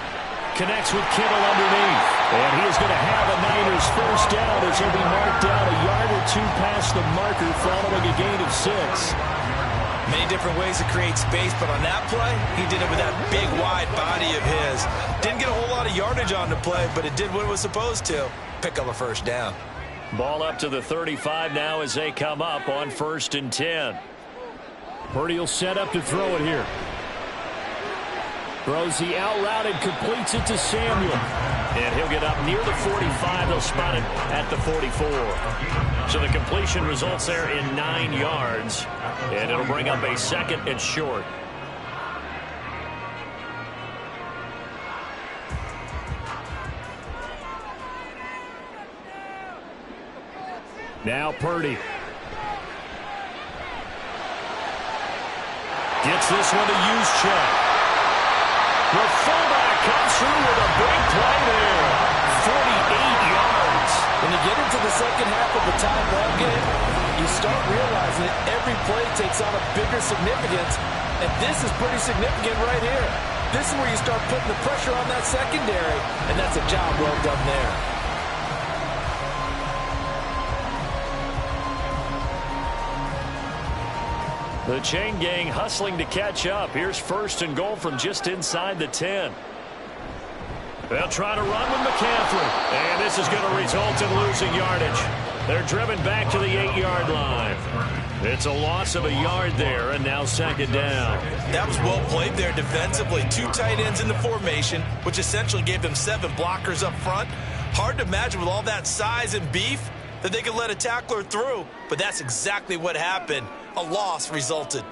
B: Connects with Kittle underneath. And he is going to have a Niners first down as he'll be marked down a yard or two past the marker following a gain of 6.
D: Many different ways to create space, but on that play, he did it with that big, wide body of his. Didn't get a whole lot of yardage on the play, but it did what it was supposed to. Pick up a first down.
B: Ball up to the 35 now as they come up on 1st and 10. Purdy will set up to throw it here. Throws the out route and completes it to Samuel. And he'll get up near the 45. They'll spot it at the 44. So the completion results there in 9 yards. And it'll bring up a 2nd and short. Now Purdy. Gets this one to Juszczyk. The fullback comes through with a big play there. 48 yards.
C: When you get into the second half of the tie ball game, you start realizing that every play takes on a bigger significance, and this is pretty significant right here. This is where you start putting the pressure on that secondary, and that's a job well done there.
B: The chain gang hustling to catch up. Here's 1st and goal from just inside the 10. They'll try to run with McCaffrey. And this is going to result in losing yardage. They're driven back to the 8-yard line. It's a loss of a yard there, and now second down.
D: That was well played there defensively. 2 tight ends in the formation, which essentially gave them 7 blockers up front. Hard to imagine with all that size and beef that they could let a tackler through, but that's exactly what happened. A loss resulted.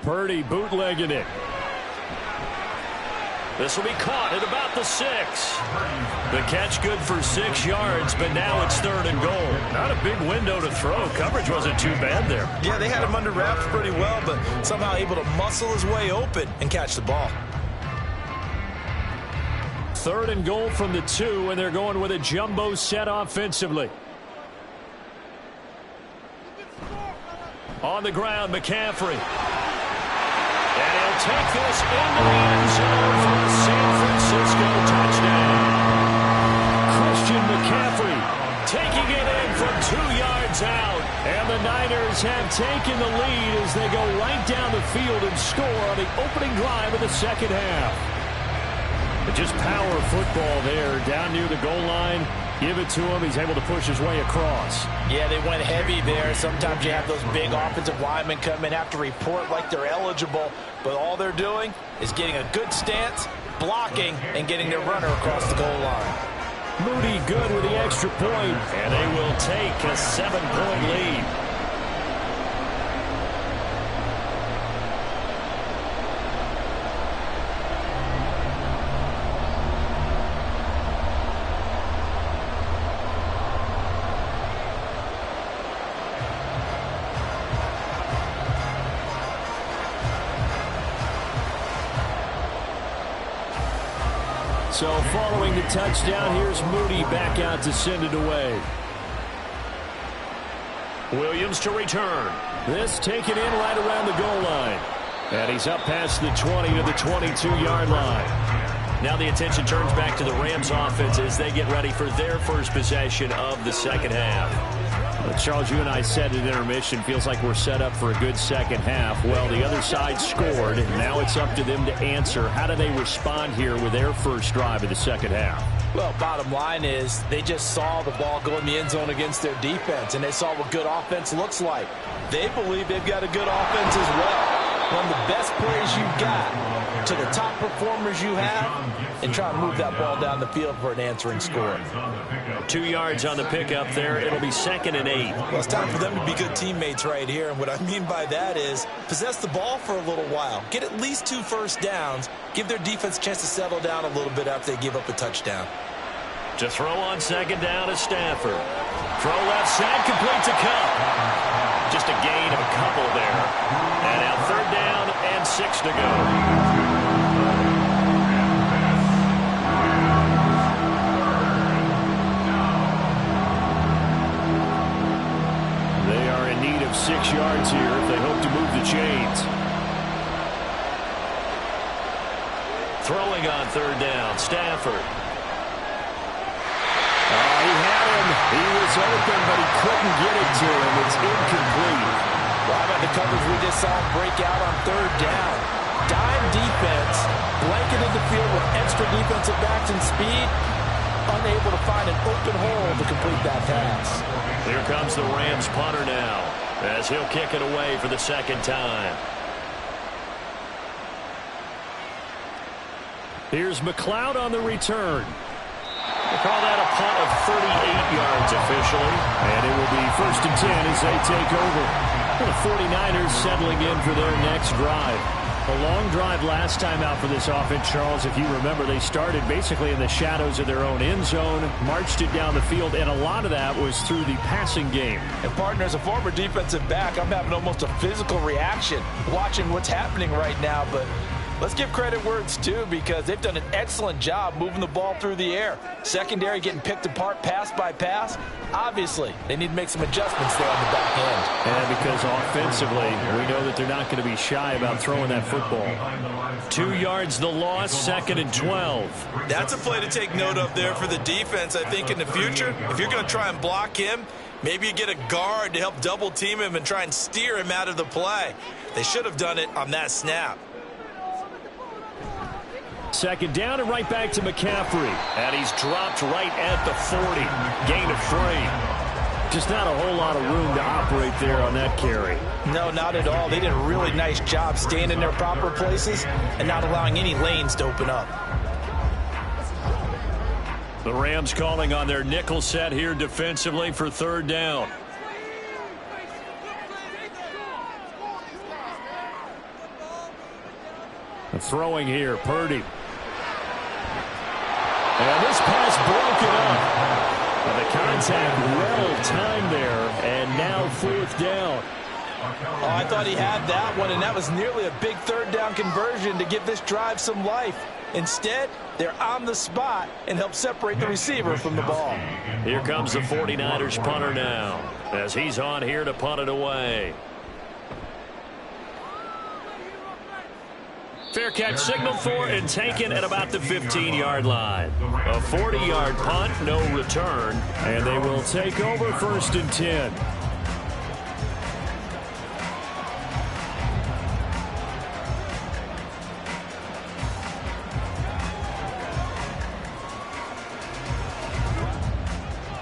B: Purdy bootlegging it. This will be caught at about the 6. The catch good for 6 yards, but now it's 3rd and goal. Not a big window to throw. Coverage wasn't too bad there.
D: Yeah, they had him under wraps pretty well, but somehow able to muscle his way open and catch the ball.
B: 3rd and goal from the 2, and they're going with a jumbo set offensively. On the ground, McCaffrey. And he'll take this into the end zone for a San Francisco touchdown. Christian McCaffrey taking it in from 2 yards out. And the Niners have taken the lead as they go right down the field and score on the opening drive of the second half. But just power football there down near the goal line. Give it to him. He's able to push his way across.
C: Yeah, they went heavy there. Sometimes you have those big offensive linemen come in, have to report like they're eligible, but all they're doing is getting a good stance, blocking, and getting their runner across the goal line.
B: Moody good with the extra point, and they will take a 7-point lead. So following the touchdown, here's Moody back out to send it away. Williams to return. This taken in right around the goal line. And he's up past the 20 to the 22-yard line. Now the attention turns back to the Rams offense as they get ready for their first possession of the second half. Well, Charles, you and I said at intermission, feels like we're set up for a good second half. Well, the other side scored. Now it's up to them to answer. How do they respond here with their first drive of the second half?
C: Well, bottom line is they just saw the ball go in the end zone against their defense, and they saw what good offense looks like. They believe they've got a good offense as well. One of the best plays you've got to the top performers you have, and try and move that ball down the field for an answering score.
B: 2 yards on the pickup there. It'll be 2nd and 8.
D: Well, it's time for them to be good teammates right here, and what I mean by that is possess the ball for a little while. Get at least 2 first downs. Give their defense a chance to settle down a little bit after they give up a touchdown.
B: To throw on 2nd down to Stafford. Throw left side, complete to Cup. Just a gain of a couple there. And now 3rd down and 6 to go. They are in need of 6 yards here if they hope to move the chains. Throwing on 3rd down, Stafford. He had him. He was open, but he couldn't get it to him. It's incomplete.
C: Well, how about the coverage we just saw him break out on 3rd down? Dime defense, blanketed the field with extra defensive backs and speed, unable to find an open hole to complete that pass.
B: Here comes the Rams punter now, as he'll kick it away for the 2nd time. Here's McLeod on the return. We'll call that a punt of 38 yards officially. And it will be 1st and 10 as they take over. And the 49ers settling in for their next drive. A long drive last time out for this offense, Charles. If you remember, they started basically in the shadows of their own end zone, marched it down the field, and a lot of that was through the passing game.
C: And, partner, as a former defensive back, I'm having almost a physical reaction watching what's happening right now. But let's give credit where it's due, because they've done an excellent job moving the ball through the air. Secondary getting picked apart pass by pass. Obviously, they need to make some adjustments there on the back end.
B: And because offensively, we know that they're not going to be shy about throwing that football. 2 yards the loss, 2nd and 12.
D: That's a play to take note of there for the defense. I think in the future, if you're going to try and block him, maybe you get a guard to help double team him and try and steer him out of the play. They should have done it on that snap.
B: Second down and right back to McCaffrey. And he's dropped right at the 40. Gain of 3. Just not a whole lot of room to operate there on that carry.
C: No, not at all. They did a really nice job staying in their proper places and not allowing any lanes to open up.
B: The Rams calling on their nickel set here defensively for third down. Throwing here, Purdy. And this pass broken up. And the contact well timed there, and now fourth down.
C: Oh, I thought he had that one, and that was nearly a big third down conversion to give this drive some life. Instead, they're on the spot and help separate the receiver from the ball.
B: Here comes the 49ers punter now, as he's on here to punt it away. Fair catch signaled for and taken at about the 15-yard line. A 40-yard punt, no return, and they will take over first and 10.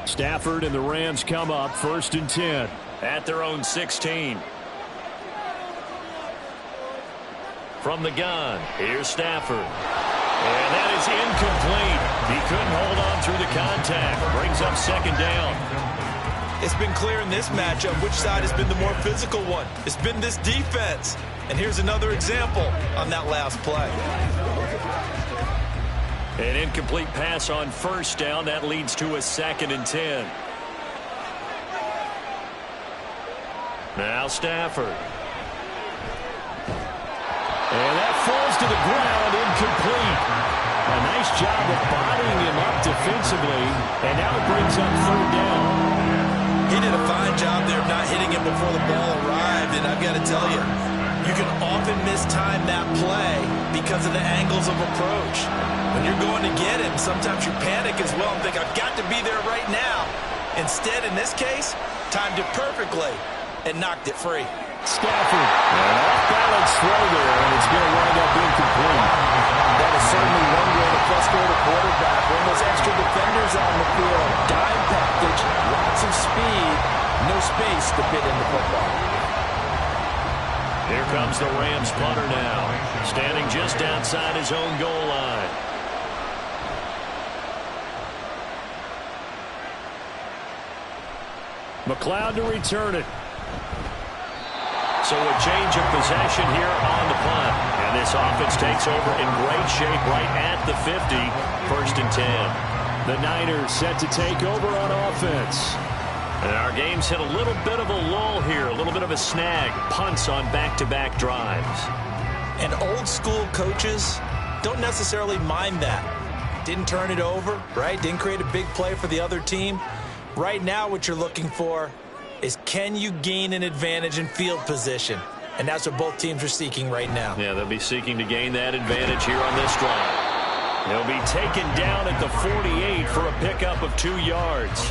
B: Stafford and the Rams come up first and 10 at their own 16. From the gun, here's Stafford. And that is incomplete. He couldn't hold on through the contact. Brings up second down.
D: It's been clear in this matchup which side has been the more physical one. It's been this defense. And here's another example on that last play.
B: An incomplete pass on first down. That leads to a second and 10. Now Stafford. And that falls to the ground, incomplete. A nice job of bodying him up defensively, and now it brings up third down.
D: He did a fine job there of not hitting him before the ball arrived, and I've got to tell you, you can often mistime that play because of the angles of approach. When you're going to get him, sometimes you panic as well and think, I've got to be there right now. Instead, in this case, timed it perfectly and knocked it free.
B: Stafford, an off-balance throw there, and it's going to wind up incomplete.
C: That is certainly one way to frustrate a quarterback. When those extra defenders on the field, dime package, lots of speed, no space to fit in the football.
B: Here comes the Rams punter now, standing just outside his own goal line. McLeod to return it. So a change of possession here on the punt. And this offense takes over in great shape right at the 50. First and 10. The Niners set to take over on offense. And our game's hit a little bit of a lull here. A little bit of a snag. Punts on back-to-back drives.
C: And old school coaches don't necessarily mind that. Didn't turn it over, right? Didn't create a big play for the other team. Right now what you're looking for is, can you gain an advantage in field position? And that's what both teams are seeking right now.
B: Yeah, they'll be seeking to gain that advantage here on this drive. They'll be taken down at the 48 for a pickup of 2 yards.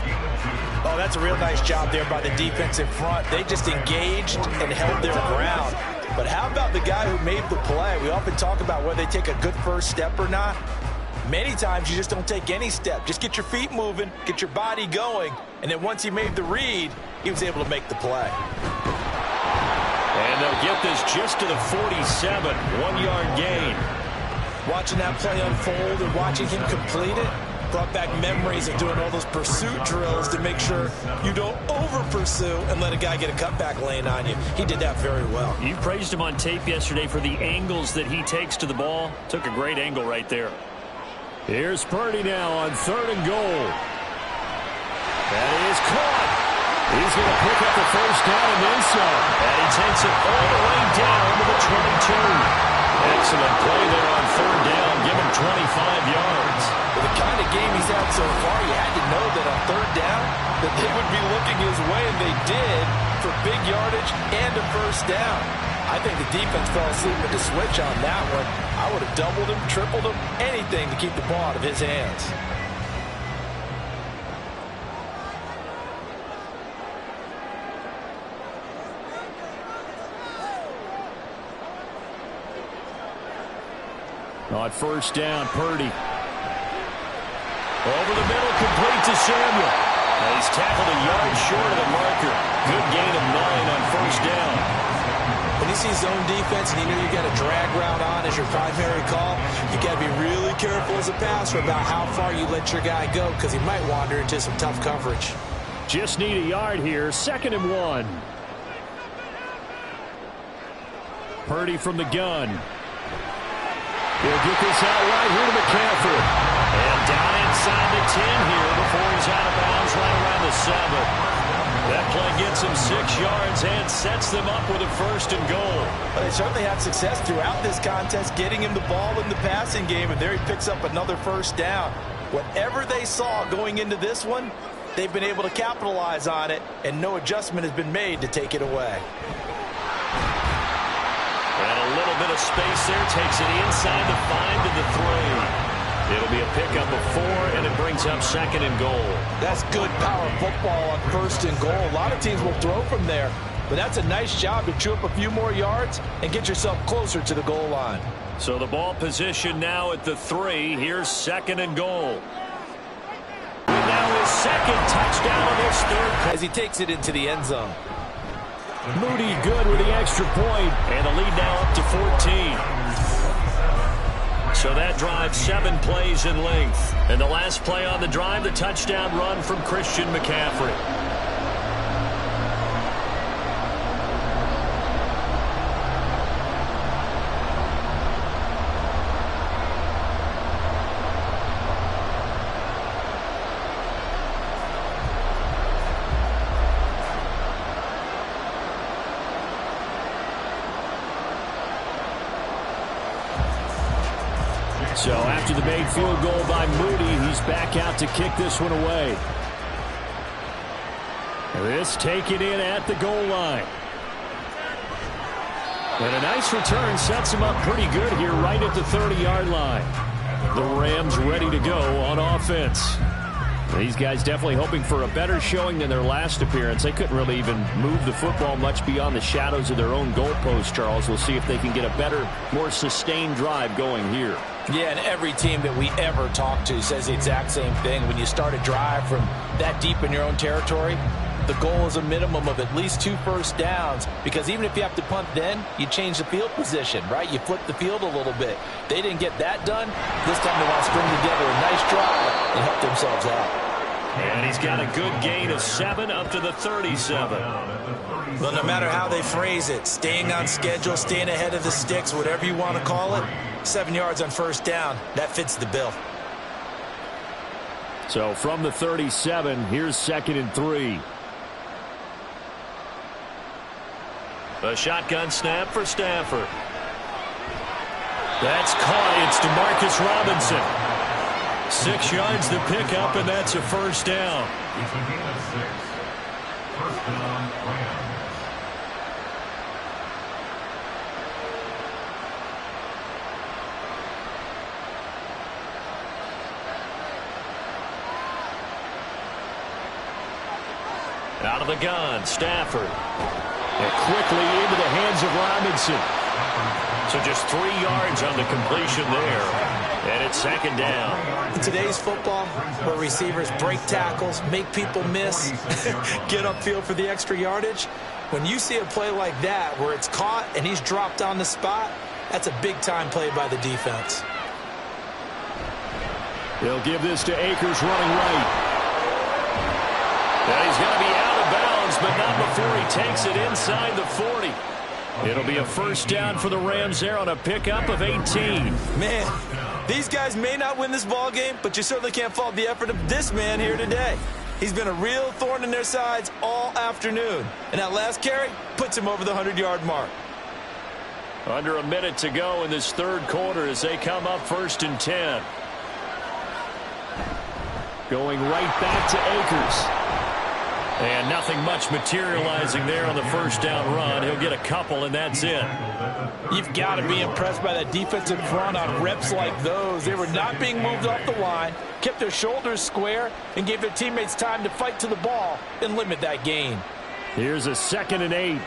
C: Oh, that's a real nice job there by the defensive front. They just engaged and held their ground. But how about the guy who made the play? We often talk about whether they take a good first step or not. Many times you just don't take any step. Just get your feet moving, get your body going, and then once he made the read, he was able to make the play.
B: And they'll get this just to the 47, 1-yard gain.
C: Watching that play unfold and watching him complete it brought back memories of doing all those pursuit drills to make sure you don't over-pursue and let a guy get a cutback lane on you. He did that very well.
B: You praised him on tape yesterday for the angles that he takes to the ball. Took a great angle right there. Here's Purdy now on third and goal. That is caught. He's going to pick up the first down and then some. And he takes it all the way down to the 22. Excellent play there on third down. Give him 25 yards.
C: With the kind of game he's had so far, you had to know that on third down that they would be looking his way, and they did, for big yardage and a first down. I think the defense fell asleep with the switch on that one. I would have doubled him, tripled him, anything to keep the ball out of his hands.
B: On first down, Purdy. Over the middle, complete to Samuel. And he's tackled a yard short of the marker. Good gain of 9 on first down.
D: When you see zone defense and you know you got a drag route on as your primary call, you got to be really careful as a passer about how far you let your guy go because he might wander into some tough coverage.
B: Just need a yard here. 2nd and 1. Purdy from the gun. He'll get this out right here to McCaffrey. And down inside the 10 here before he's out of bounds right around the 7. That play gets him 6 yards and sets them up with a 1st and goal.
C: Well, they certainly had success throughout this contest, getting him the ball in the passing game, and there he picks up another 1st down. Whatever they saw going into this one, they've been able to capitalize on it, and no adjustment has been made to take it away.
B: And a little bit of space there, takes it inside the 5 to the 3. It'll be a pickup of 4, and it brings up 2nd and goal.
C: That's good power football on 1st and goal. A lot of teams will throw from there, but that's a nice job to chew up a few more yards and get yourself closer to the goal line.
B: So the ball position now at the 3. Here's 2nd and goal. And now his 2nd touchdown of his 3rd.
C: As he takes it into the end zone.
B: Moody good with the extra point, and the lead now up to 14. So that drives 7 plays in length. And the last play on the drive, the touchdown run from Christian McCaffrey. So after the made field goal by Moody, he's back out to kick this one away. This taken in at the goal line. And a nice return sets him up pretty good here right at the 30-yard line. The Rams ready to go on offense. These guys definitely hoping for a better showing than their last appearance. They couldn't really even move the football much beyond the shadows of their own goalpost, Charles. We'll see if they can get a better, more sustained drive going here.
C: Yeah, and every team that we ever talk to says the exact same thing. When you start a drive from that deep in your own territory, the goal is a minimum of at least 2 first downs, because even if you have to punt then, you change the field position, right? You flip the field a little bit. They didn't get that done. This time they want to string together a nice drive and help themselves out.
B: And he's got a good gain of 7 up to the 37.
D: Well, no matter how they phrase it, staying on schedule, staying ahead of the sticks, whatever you want to call it, 7 yards on first down, that fits the bill.
B: So from the 37, here's 2nd and 3. A shotgun snap for Stafford. That's caught. It's DeMarcus Robinson. 6 yards to pick up, and that's a first down. Out of the gun, Stafford. And quickly into the hands of Robinson. So just 3 yards on the completion there. And it's 2nd down.
D: In today's football, where receivers break tackles, make people miss, get upfield for the extra yardage, when you see a play like that where it's caught and he's dropped on the spot, that's a big-time play by the defense.
B: They'll give this to Akers running right. And he's going to be out of bounds, but not before he takes it inside the 40. It'll be a first down for the Rams there on a pickup of 18.
D: Man, these guys may not win this ball game, but you certainly can't fault the effort of this man here today. He's been a real thorn in their sides all afternoon. And that last carry puts him over the 100-yard mark.
B: Under a minute to go in this 3rd quarter as they come up 1st and 10. Going right back to Akers. And nothing much materializing there on the first down run. He'll get a couple, and that's it.
C: You've got to be impressed by that defensive front on reps like those. They were not being moved off the line, kept their shoulders square, and gave their teammates time to fight to the ball and limit that gain.
B: Here's a 2nd and 8.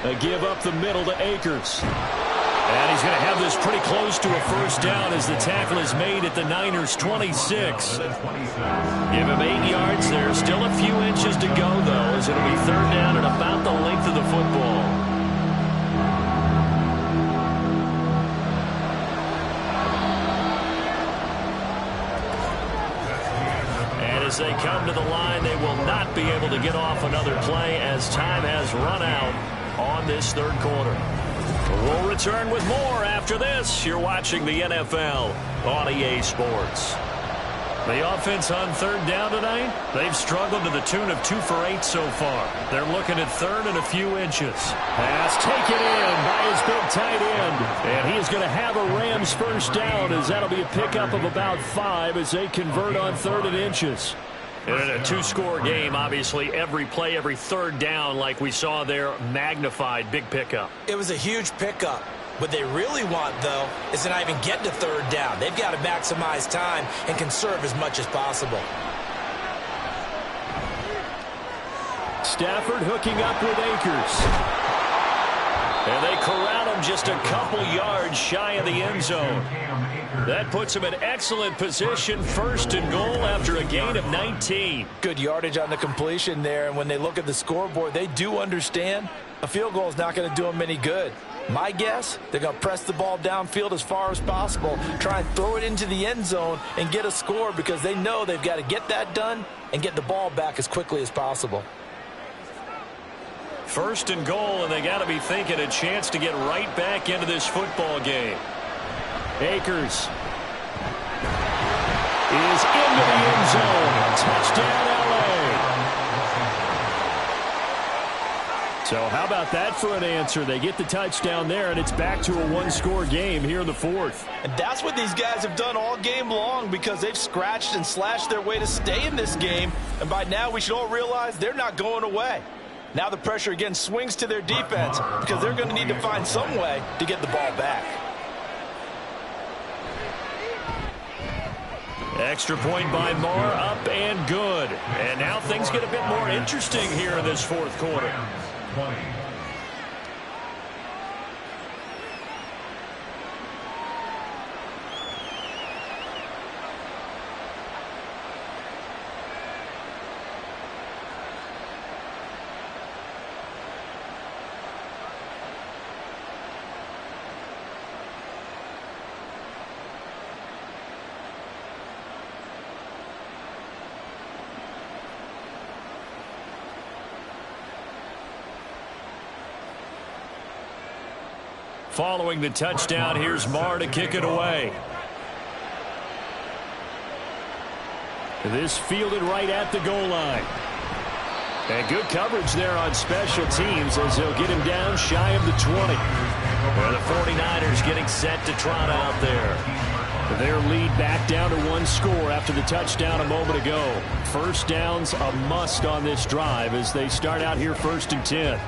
B: A give up the middle to Akers. And he's going to have this pretty close to a first down as the tackle is made at the Niners' 26. Give him 8 yards there. Still a few inches to go, though, as it'll be third down and about the length of the football. And as they come to the line, they will not be able to get off another play as time has run out on this third quarter. We'll return with more after this. You're watching the NFL on EA Sports. The offense on third down tonight, they've struggled to the tune of 2 for 8 so far. They're looking at third and a few inches. Pass taken in by his big tight end. And he is going to have a Rams first down, as that'll be a pickup of about 5 as they convert on third and inches. And in a 2-score game, obviously, every play, every third down, like we saw there, magnified, big pickup.
C: It was a huge pickup. What they really want, though, is to not even get to third down. They've got to maximize time and conserve as much as possible.
B: Stafford hooking up with Akers. And they corral him just a couple yards shy of the end zone. That puts him in excellent position, first and goal after a gain of 19.
C: Good yardage on the completion there, and when they look at the scoreboard, they do understand a field goal is not going to do them any good. My guess, they're going to press the ball downfield as far as possible, try and throw it into the end zone and get a score because they know they've got to get that done and get the ball back as quickly as possible.
B: First and goal, and they got to be thinking a chance to get right back into this football game. Akers is into the end zone. Touchdown, L.A. So how about that for an answer? They get the touchdown there, and it's back to a 1-score game here in the fourth.
C: And that's what these guys have done all game long because they've scratched and slashed their way to stay in this game. And by now, we should all realize they're not going away. Now the pressure again swings to their defense because they're going to need to find some way to get the ball back.
B: Extra point by Moore, up and good. And now things get a bit more interesting here in this fourth quarter. Following the touchdown, here's Marr to kick it away. This fielded right at the goal line. And good coverage there on special teams as they'll get him down shy of the 20. And the 49ers getting set to trot out there. Their lead back down to 1 score after the touchdown a moment ago. First down's a must on this drive as they start out here 1st and 10.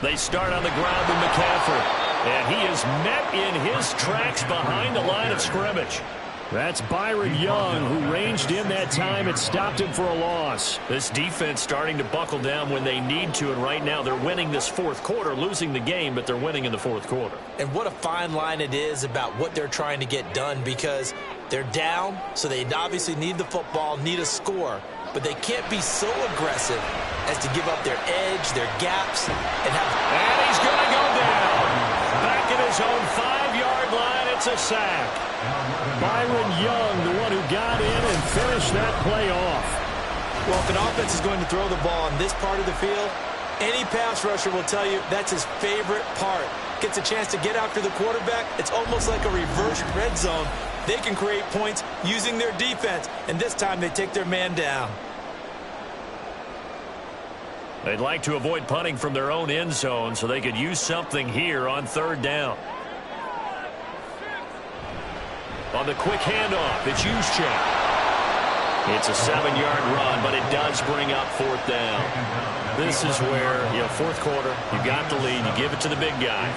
B: They start on the ground with McCaffrey. And he is met in his tracks behind the line of scrimmage. That's Byron Young, who ranged in that time and stopped him for a loss. This defense starting to buckle down when they need to, and right now they're winning this fourth quarter, losing the game, but they're winning in the fourth quarter.
C: And what a fine line it is about what they're trying to get done because they're down, so they obviously need the football, need a score, but they can't be so aggressive as to give up their edge, their gaps, and have...
B: And he's going to go down. Back at his own 5-yard line, it's a sack. Byron Young, the one who got in and finished that play off.
C: Well, if an offense is going to throw the ball on this part of the field, any pass rusher will tell you that's his favorite part. Gets a chance to get after the quarterback. It's almost like a reverse red zone. They can create points using their defense, and this time they take their man down.
B: They'd like to avoid punting from their own end zone so they could use something here on third down. On the quick handoff, it's Juszczyk. It's a 7-yard run, but it does bring up 4th down. This is where, fourth quarter, you got the lead, you give it to the big guy.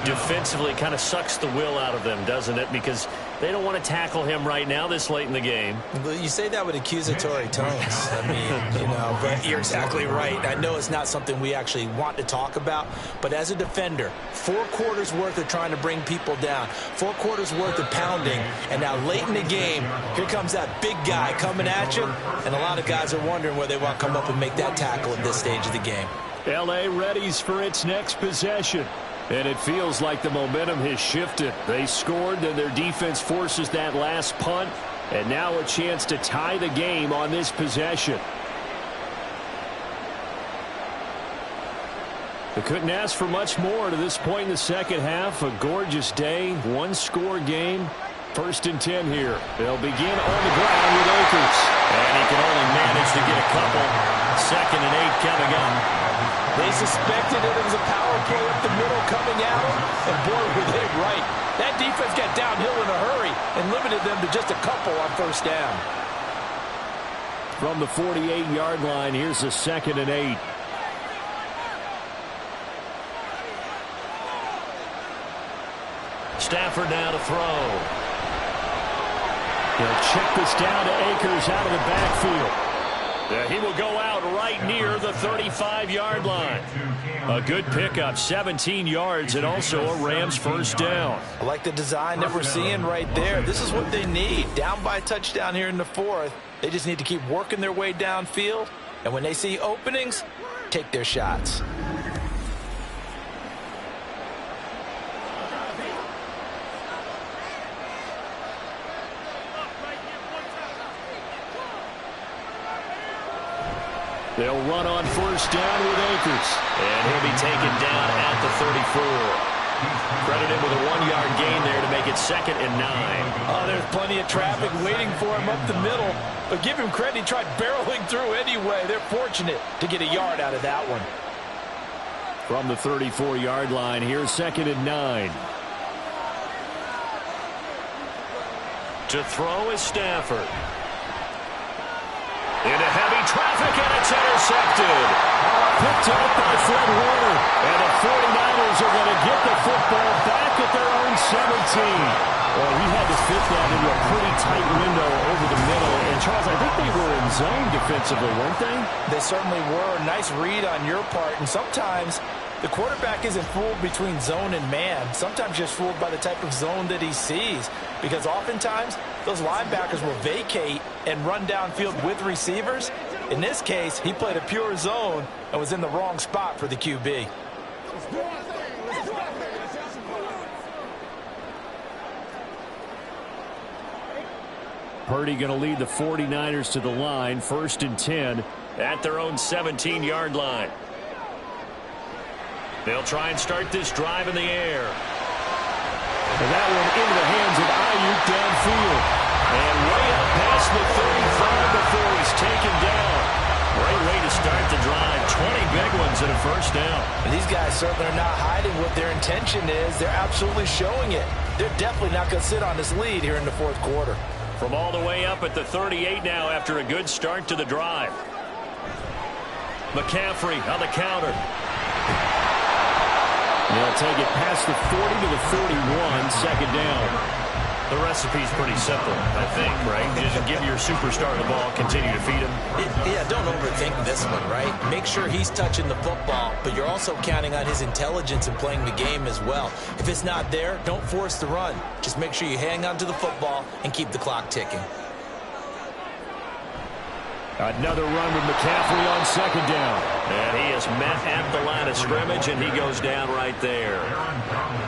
B: Defensively, kind of sucks the will out of them, doesn't it? Because they don't want to tackle him right now this late in the game.
C: Well, you say that with accusatory tones. I mean, but you're exactly right. I know it's not something we actually want to talk about, but as a defender, 4 quarters worth of trying to bring people down, 4 quarters worth of pounding, and now late in the game, here comes that big guy coming at you, and a lot of guys are wondering where they want to come up and make that tackle at this stage of the game.
B: L.A. readies for its next possession. And it feels like the momentum has shifted. They scored, then their defense forces that last punt, and now a chance to tie the game on this possession. They couldn't ask for much more to this point in the second half. A gorgeous day, 1-score game. 1st and 10 here. They'll begin on the ground with Akers. And he can only manage to get a couple. 2nd and 8 coming up.
C: They suspected it was a power play up the middle coming at them, and boy, were they right. That defense got downhill in a hurry and limited them to just a couple on 1st down.
B: From the 48-yard line, here's a 2nd and 8. Stafford now to throw. He'll check this down to Akers out of the backfield. He will go out right near the 35-yard line. A good pickup, 17 yards, and also a Rams 1st down.
C: I like the design that we're seeing right there. This is what they need. Down by a touchdown here in the 4th. They just need to keep working their way downfield. And when they see openings, take their shots.
B: They'll run on 1st down with Akers. And he'll be taken down at the 34. Credited with a 1-yard gain there to make it 2nd and 9.
C: Oh, there's plenty of traffic waiting for him up the middle. But give him credit, he tried barreling through anyway. They're fortunate to get a yard out of that one.
B: From the 34-yard line, here's 2nd and 9. To throw is Stafford. Into heavy traffic, and it's intercepted. Picked up by Fred Warner. And the 49ers are going to get the football back at their own 17. Well, he had to fit that into a pretty tight window over the middle. And, Charles, I think they were in zone defensively, weren't they?
C: They certainly were. Nice read on your part. And sometimes the quarterback isn't fooled between zone and man. Sometimes just fooled by the type of zone that he sees. Because oftentimes, those linebackers will vacate and run downfield with receivers. In this case, he played a pure zone and was in the wrong spot for the QB.
B: Purdy going to lead the 49ers to the line, 1st and 10 at their own 17-yard line. They'll try and start this drive in the air. And that one into the hands of Ayuk downfield. And way up past the 35 before he's taken down. Great way to start the drive. 20 big ones and a 1st down.
C: And these guys certainly are not hiding what their intention is. They're absolutely showing it. They're definitely not going to sit on this lead here in the 4th quarter.
B: From all the way up at the 38 now after a good start to the drive. McCaffrey on the counter. They'll take it past the 40 to the 41, 2nd down. The recipe's pretty simple, I think, right? Just give your superstar the ball, continue to feed him.
C: Yeah, don't overthink this one, right? Make sure he's touching the football, but you're also counting on his intelligence in playing the game as well. If it's not there, don't force the run. Just make sure you hang on to the football and keep the clock ticking.
B: Another run with McCaffrey on 2nd down. And he is met at the line of scrimmage, and he goes down right there.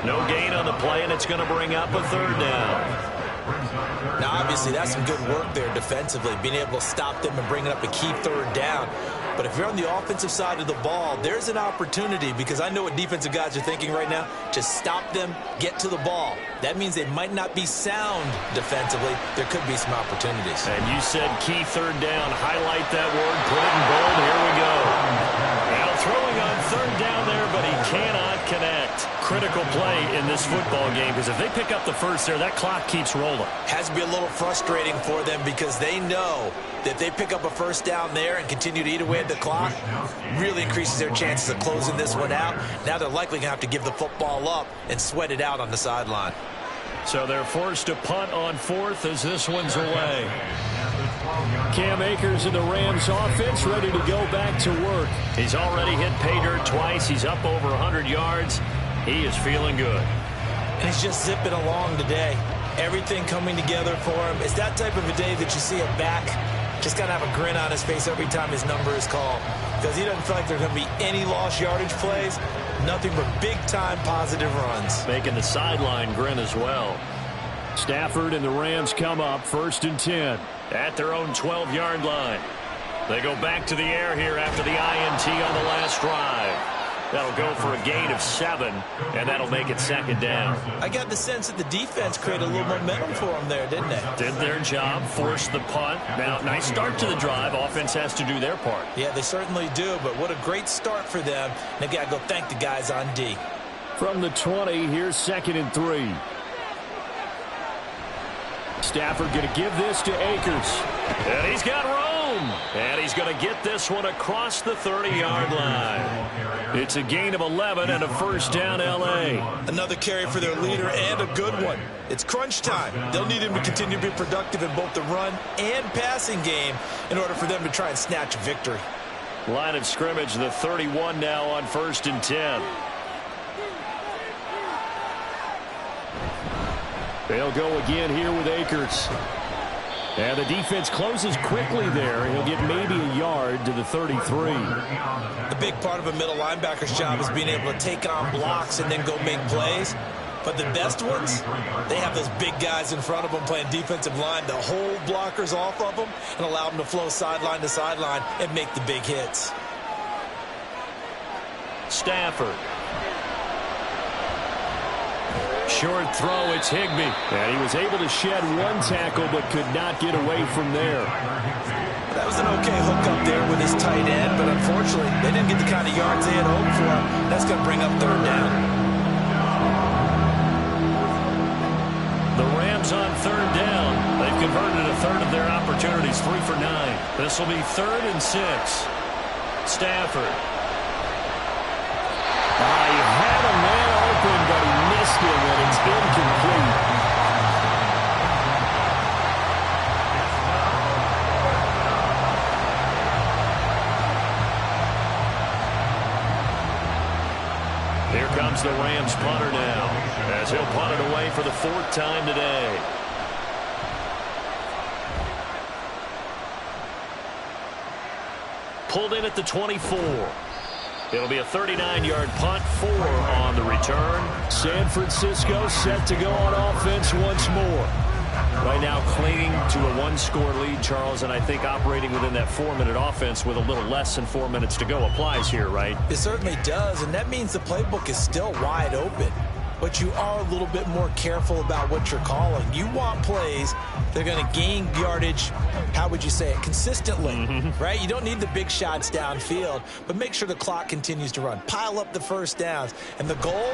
B: No gain on the play, and it's going to bring up a 3rd down.
C: Now, obviously, that's some good work there defensively, being able to stop them and bringing up a key 3rd down. But if you're on the offensive side of the ball, there's an opportunity, because I know what defensive guys are thinking right now. Just stop them, get to the ball. That means they might not be sound defensively. There could be some opportunities.
B: And you said key 3rd down. Highlight that word. Put it in bold. Here we go. Now throwing on 3rd down there, but he cannot connect. critical play in this football game, because if they pick up the first there, that clock keeps rolling.
D: Has to be a little frustrating for them because they know that if they pick up a first down there and continue to eat away at the clock, really increases their chances of closing this one out. Now they're likely going to have to give the football up and sweat it out on the sideline.
B: So they're forced to punt on 4th as this one's away. Cam Akers in the Rams offense ready to go back to work. He's already hit pay dirt twice. He's up over 100 yards. He is feeling good.
D: And he's just zipping along today. Everything coming together for him. It's that type of a day that you see a back just got to have a grin on his face every time his number is called, because he doesn't feel like there's going to be any lost yardage plays. Nothing but big-time positive runs.
B: Making the sideline grin as well. Stafford and the Rams come up 1st and 10 at their own 12-yard line. They go back to the air here after the INT on the last drive. That'll go for a gain of 7, and that'll make it 2nd down.
D: I got the sense that the defense created a little momentum for them there, didn't they?
B: Did their job, forced the punt. Now, nice start to the drive. Offense has to do their part.
D: Yeah, they certainly do, but what a great start for them. They've got to go thank the guys on D.
B: From the 20, here's 2nd and 3. Stafford going to give this to Akers. And he's got room. And he's going to get this one across the 30-yard line. It's a gain of 11 and a first down, L.A.
D: Another carry for their leader and a good one. It's crunch time. They'll need him to continue to be productive in both the run and passing game in order for them to try and snatch a victory.
B: Line of scrimmage, the 31 now on 1st and 10. They'll go again here with Akers. And the defense closes quickly there. He'll get maybe a yard to the 33.
D: The big part of a middle linebacker's job is being able to take on blocks and then go make plays. But the best ones, they have those big guys in front of them playing defensive line to hold blockers off of them and allow them to flow sideline to sideline and make the big hits.
B: Stafford. Short throw, it's Higbee. And he was able to shed one tackle but could not get away from there.
D: That was an okay hook up there with his tight end, but unfortunately, they didn't get the kind of yards they had hoped for. That's going to bring up 3rd down.
B: The Rams on 3rd down. They've converted a third of their opportunities, 3 for 9. This will be 3rd and 6. Stafford. He had a man open, but he missed him, and it's incomplete. Here comes the Rams punter now, as he'll punt it away for the 4th time today. Pulled in at the 24. It'll be a 39-yard punt, 4 on the return. San Francisco set to go on offense once more. Right now clinging to a 1-score lead, Charles, and I think operating within that 4-minute offense with a little less than 4 minutes to go applies here, right?
D: It certainly does, and that means the playbook is still wide open. But you are a little bit more careful about what you're calling. You want plays that are going to gain yardage, how would you say it, consistently, right? You don't need the big shots downfield, but make sure the clock continues to run. Pile up the first downs. And the goal,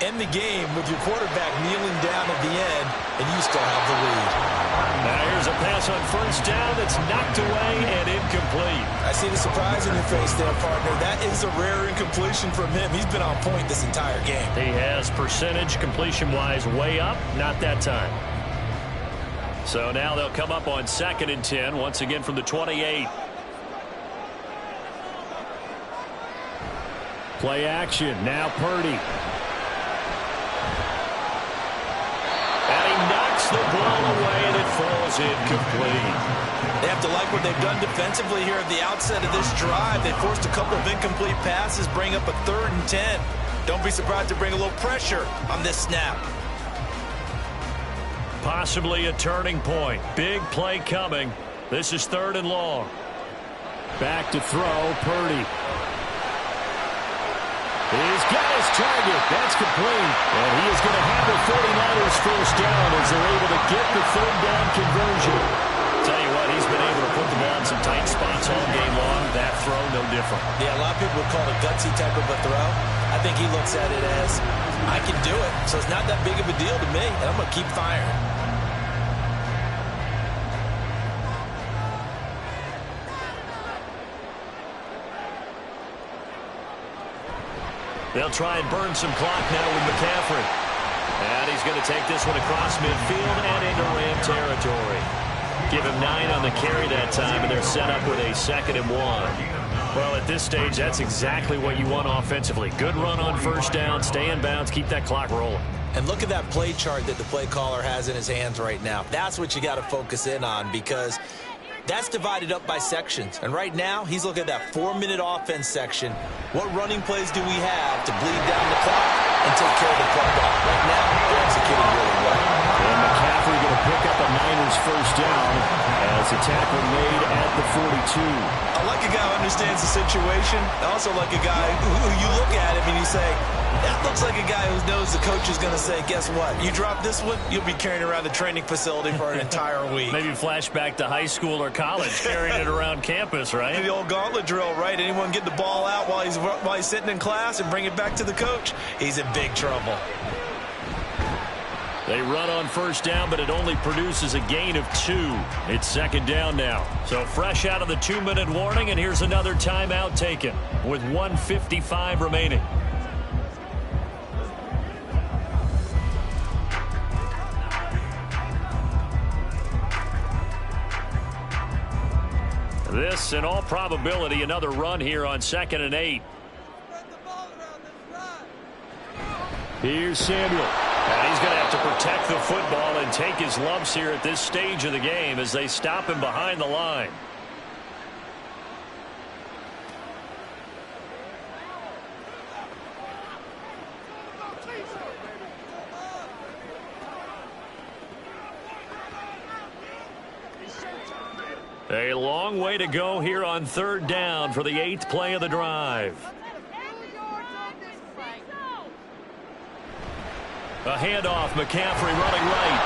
D: end the game with your quarterback kneeling down at the end, and you still have the lead.
B: Now here's a pass on 1st down that's knocked away and incomplete.
D: I see the surprise in your face there, partner. That is a rare incompletion from him. He's been on point this entire game.
B: He has percentage completion-wise way up, not that time. So now they'll come up on 2nd and 10, once again from the 28. Play action, now Purdy. And he knocks the ball away, and it falls incomplete.
D: They have to like what they've done defensively here at the outset of this drive. They forced a couple of incomplete passes, bring up a 3rd and 10. Don't be surprised to bring a little pressure on this snap.
B: Possibly a turning point. Big play coming. This is 3rd and long. Back to throw, Purdy. He's got his target. That's complete. And he is going to have the 49ers first down as they're able to get the 3rd down conversion. Tell you what, he's been able to put the ball in some tight spots all game long. that throw, no different.
D: Yeah, a lot of people would call it a gutsy type of a throw. I think he looks at it as, I can do it, so it's not that big of a deal to me, and I'm going to keep firing.
B: They'll try and burn some clock now with McCaffrey. And he's going to take this one across midfield and into Ram territory. Give him 9 on the carry that time, and they're set up with a 2nd and 1. Well, at this stage, that's exactly what you want offensively. Good run on first down, stay in bounds, keep that clock rolling.
D: And look at that play chart that the play caller has in his hands right now. That's what you got to focus in on, because that's divided up by sections. And right now, he's looking at that 4-minute offense section. What running plays do we have to bleed down the clock and take care of the football? Right now, they're executing really well.
B: And McCaffrey going to pick up a Niners first down as a tackle made at the 42.
D: I like a guy who understands the situation. I also like a guy who you look at him and you say, that looks like a guy who knows the coach is going to say, guess what? You drop this one, you'll be carrying around the training facility for an entire week.
B: Maybe flashback to high school or college, carrying it around campus, right?
D: The old gauntlet drill, right? Anyone get the ball out while he's sitting in class and bring it back to the coach? He's in big trouble.
B: They run on first down, but it only produces a gain of 2. It's 2nd down now. So fresh out of the 2-minute warning, and here's another timeout taken with 1:55 remaining. This, in all probability, another run here on 2nd and 8. Here's Samuel. And he's going to have to protect the football and take his lumps here at this stage of the game as they stop him behind the line. A long way to go here on 3rd down for the 8th play of the drive. A handoff, McCaffrey running right.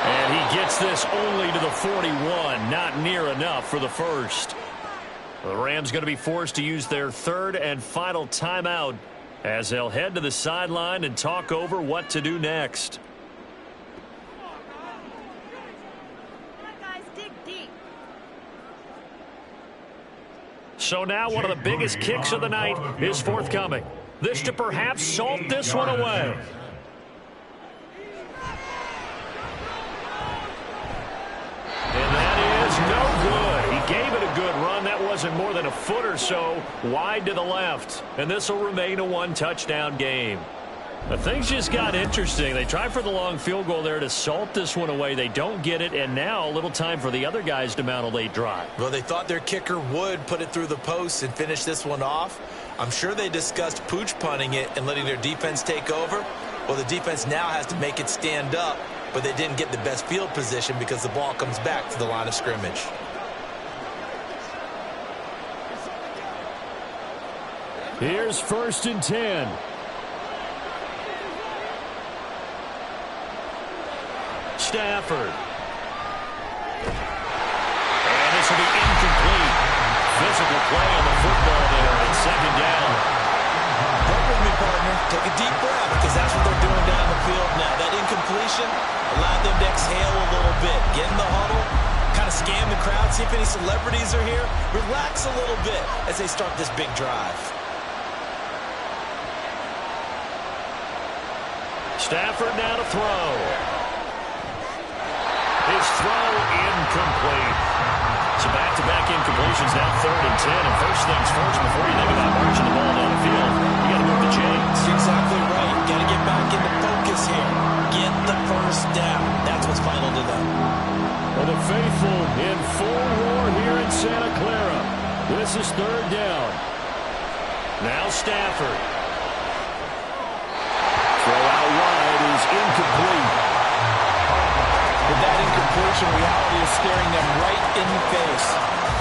B: And he gets this only to the 41. Not near enough for the first. The Rams going to be forced to use their 3rd and final timeout as they'll head to the sideline and talk over what to do next. So now one of the biggest kicks of the night is forthcoming. This to perhaps salt this one away. And that is no good. He gave it a good run. That wasn't more than a foot or so wide to the left. And this will remain a 1-touchdown game. But things just got interesting. They tried for the long field goal there to salt this one away. They don't get it, and now a little time for the other guys to mount a late drive.
D: Well, they thought their kicker would put it through the post and finish this one off. I'm sure they discussed pooch punting it and letting their defense take over. Well, the defense now has to make it stand up, but they didn't get the best field position because the ball comes back to the line of scrimmage.
B: Here's 1st and 10. Stafford. And this will be incomplete. Physical play on the football there at 2nd down.
D: Work with me, partner. Take a deep breath, because that's what they're doing down the field now. That incompletion allowed them to exhale a little bit. Get in the huddle, kind of scan the crowd, see if any celebrities are here. Relax a little bit as they start this big drive.
B: Stafford now to throw. His throw incomplete. So back-to-back incompletions, now 3rd and 10. And first things first, before you think about marching the ball down the field, you got to move the chains.
D: That's exactly right. Got to get back into focus here. Get the first down. That's what's vital to them.
B: Well, the faithful in full roar here in Santa Clara. This is 3rd down. Now Stafford. Throw out wide is incomplete.
E: With that incompletion, reality is staring them right in the face.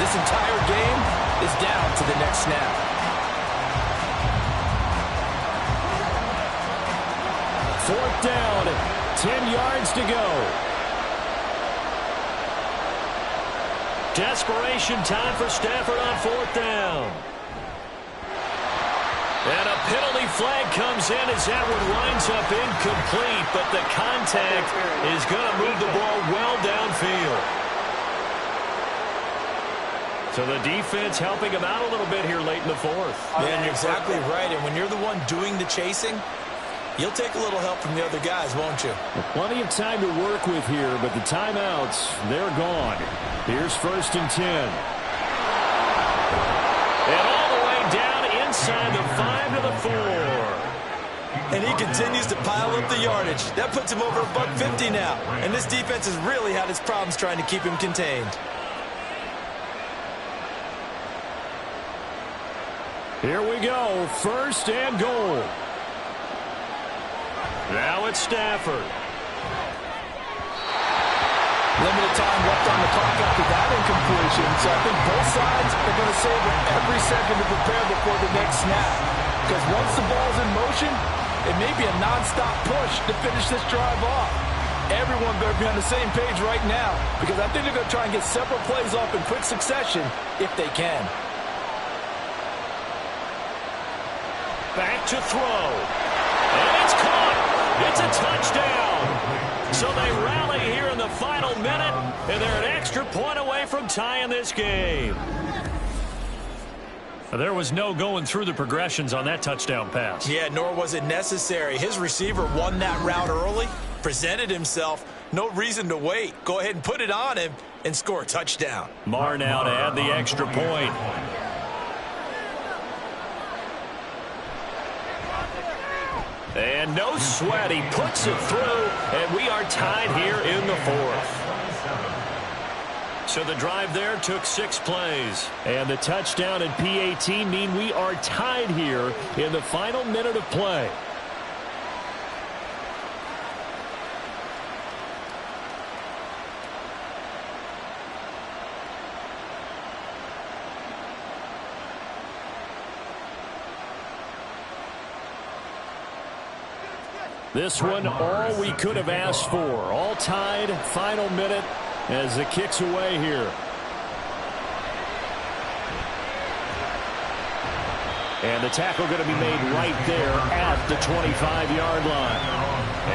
E: This entire game is down to the next snap.
B: Fourth down, 10 yards to go. Desperation time for Stafford on 4th down. And a penalty flag comes in as that one winds up incomplete, but the contact is going to move the ball well downfield. So the defense helping him out a little bit here late in the 4th.
D: Yeah, and you're exactly right. And when you're the one doing the chasing, you'll take a little help from the other guys, won't you?
B: Plenty of time to work with here, but the timeouts, they're gone. Here's 1st and 10. And all the way down inside the 5 to the 4.
D: And he continues to pile up the yardage. That puts him over $150 now. And this defense has really had its problems trying to keep him contained.
B: Here we go, 1st and goal. Now it's Stafford.
E: Limited time left on the clock after that incompletion, so I think both sides are going to savor every second to prepare before the next snap. Because once the ball's in motion, it may be a non-stop push to finish this drive off. Everyone better be on the same page right now, because I think they're going to try and get several plays off in quick succession if they can.
B: Back to throw. And it's caught. It's a touchdown. So they rally here in the final minute, and they're an extra point away from tying this game. There was no going through the progressions on that touchdown pass.
D: Yeah, nor was it necessary. His receiver won that route early, presented himself. No reason to wait. Go ahead and put it on him and score a touchdown.
B: Marr now to add the extra point. And no sweat, he puts it through, and we are tied here in the 4th. So the drive there took 6 plays. And the touchdown and PAT mean we are tied here in the final minute of play. This one, all we could have asked for. All tied, final minute as the kick's away here. And the tackle going to be made right there at the 25-yard line.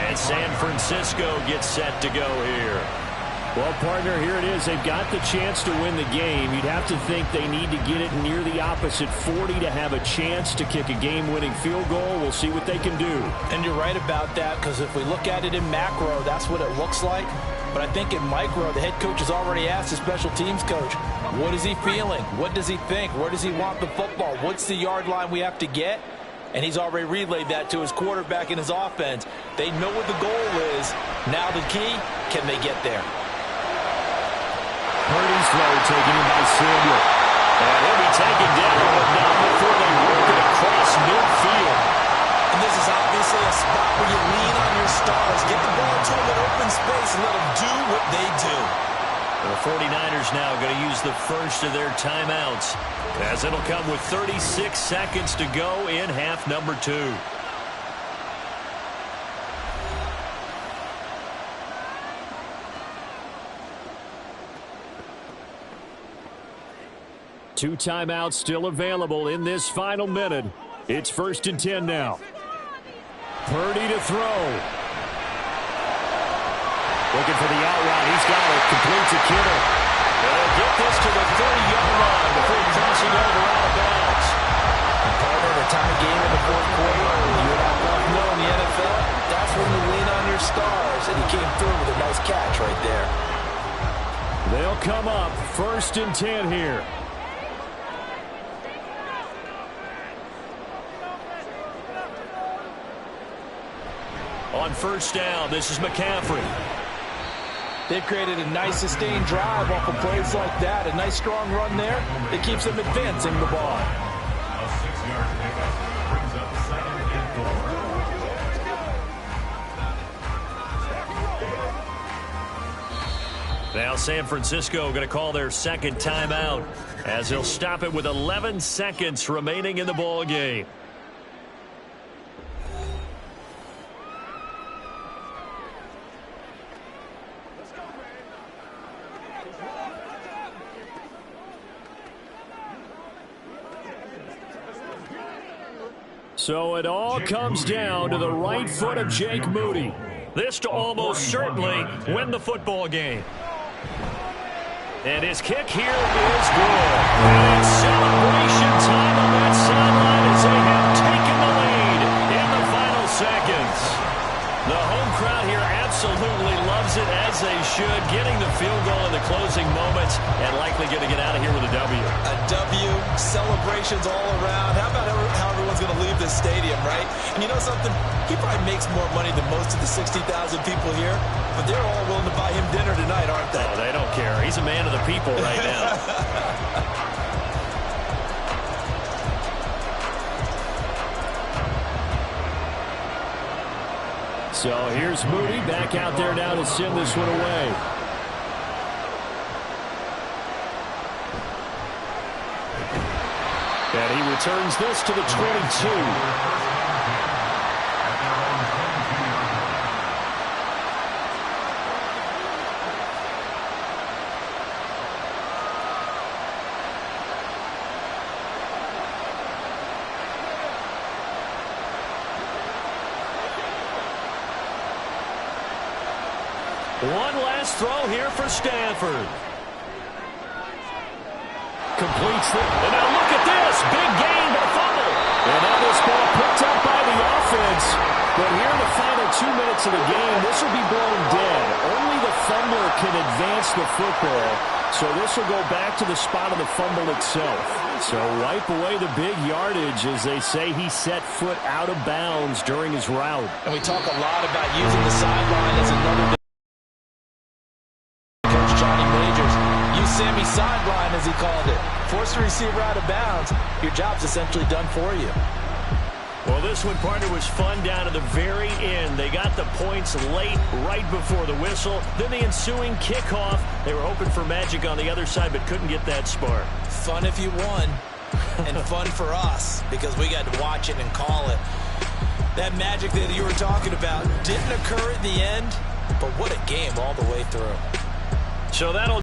B: And San Francisco gets set to go here. Well, partner, here it is. They've got the chance to win the game. You'd have to think they need to get it near the opposite 40 to have a chance to kick a game-winning field goal. We'll see what they can do.
C: And you're right about that, because if we look at it in macro, that's what it looks like. But I think in micro, the head coach has already asked the special teams coach, what is he feeling? What does he think? Where does he want the football? What's the yard line we have to get? And he's already relayed that to his quarterback and his offense. They know what the goal is. Now the key, can they get there?
B: Purdy's throw taken in by Samuel. And he'll be taken down, but not before they work it across midfield.
D: And this is obviously a spot where you lean on your stars. Get the ball to them in open space and let them do what they do.
B: The 49ers now going to use the first of their timeouts, as it'll come with 36 seconds to go in half number 2. Two timeouts still available in this final minute. It's 1st and 10 now. Purdy to throw. Looking for the out route. He's got it. Completes a Kittle. They'll get this to the 30-yard line before crossing over out of bounds.
C: And part of the time game in the 4th quarter, you're not going to know in the NFL, that's when you lean on your stars. And he came through with a nice catch right there.
B: They'll come up 1st and 10 here. On 1st down, this is McCaffrey.
E: They've created a nice sustained drive off of plays like that. A nice strong run there. It keeps them advancing the ball.
G: A 6-yard pickup brings up 2nd and 4.
B: Now San Francisco going to call their second timeout, as they'll stop it with 11 seconds remaining in the ball game. So it all comes down to the right foot of Jake Moody. This to almost certainly win the football game. And his kick here is good. And it's celebration time on that sideline as they have taken the lead in the final seconds. The home crowd here absolutely loves it, as they should, getting the field goal in the closing moments and likely going to get out of here with a W.
D: A W, celebrations all around. How about how everyone's going to leave this stadium, right? And you know something? He probably makes more money than most of the 60,000 people here, but they're all willing to buy him dinner tonight, aren't they?
B: Oh, they don't care. He's a man of the people right now. So here's Moody back out there now to send this one away. And he returns this to the 22. One last throw here for Stanford. Completes it. And now look at this. Big gain, but a fumble. And now this ball picked up by the offense. But here in the final 2 minutes of the game, this will be blown dead. Only the fumbler can advance the football. So this will go back to the spot of the fumble itself. So wipe away the big yardage, as they say he set foot out of bounds during his route.
C: And we talk a lot about using the sideline as another Sammy sideline, as he called it. Force the receiver out of bounds. Your job's essentially done for you.
B: Well, this one, partner, was fun down to the very end. They got the points late, right before the whistle. Then the ensuing kickoff. They were hoping for magic on the other side, but couldn't get that spark.
C: Fun if you won, and fun for us, because we got to watch it and call it. That magic that you were talking about didn't occur at the end, but what a game all the way through.
B: So that'll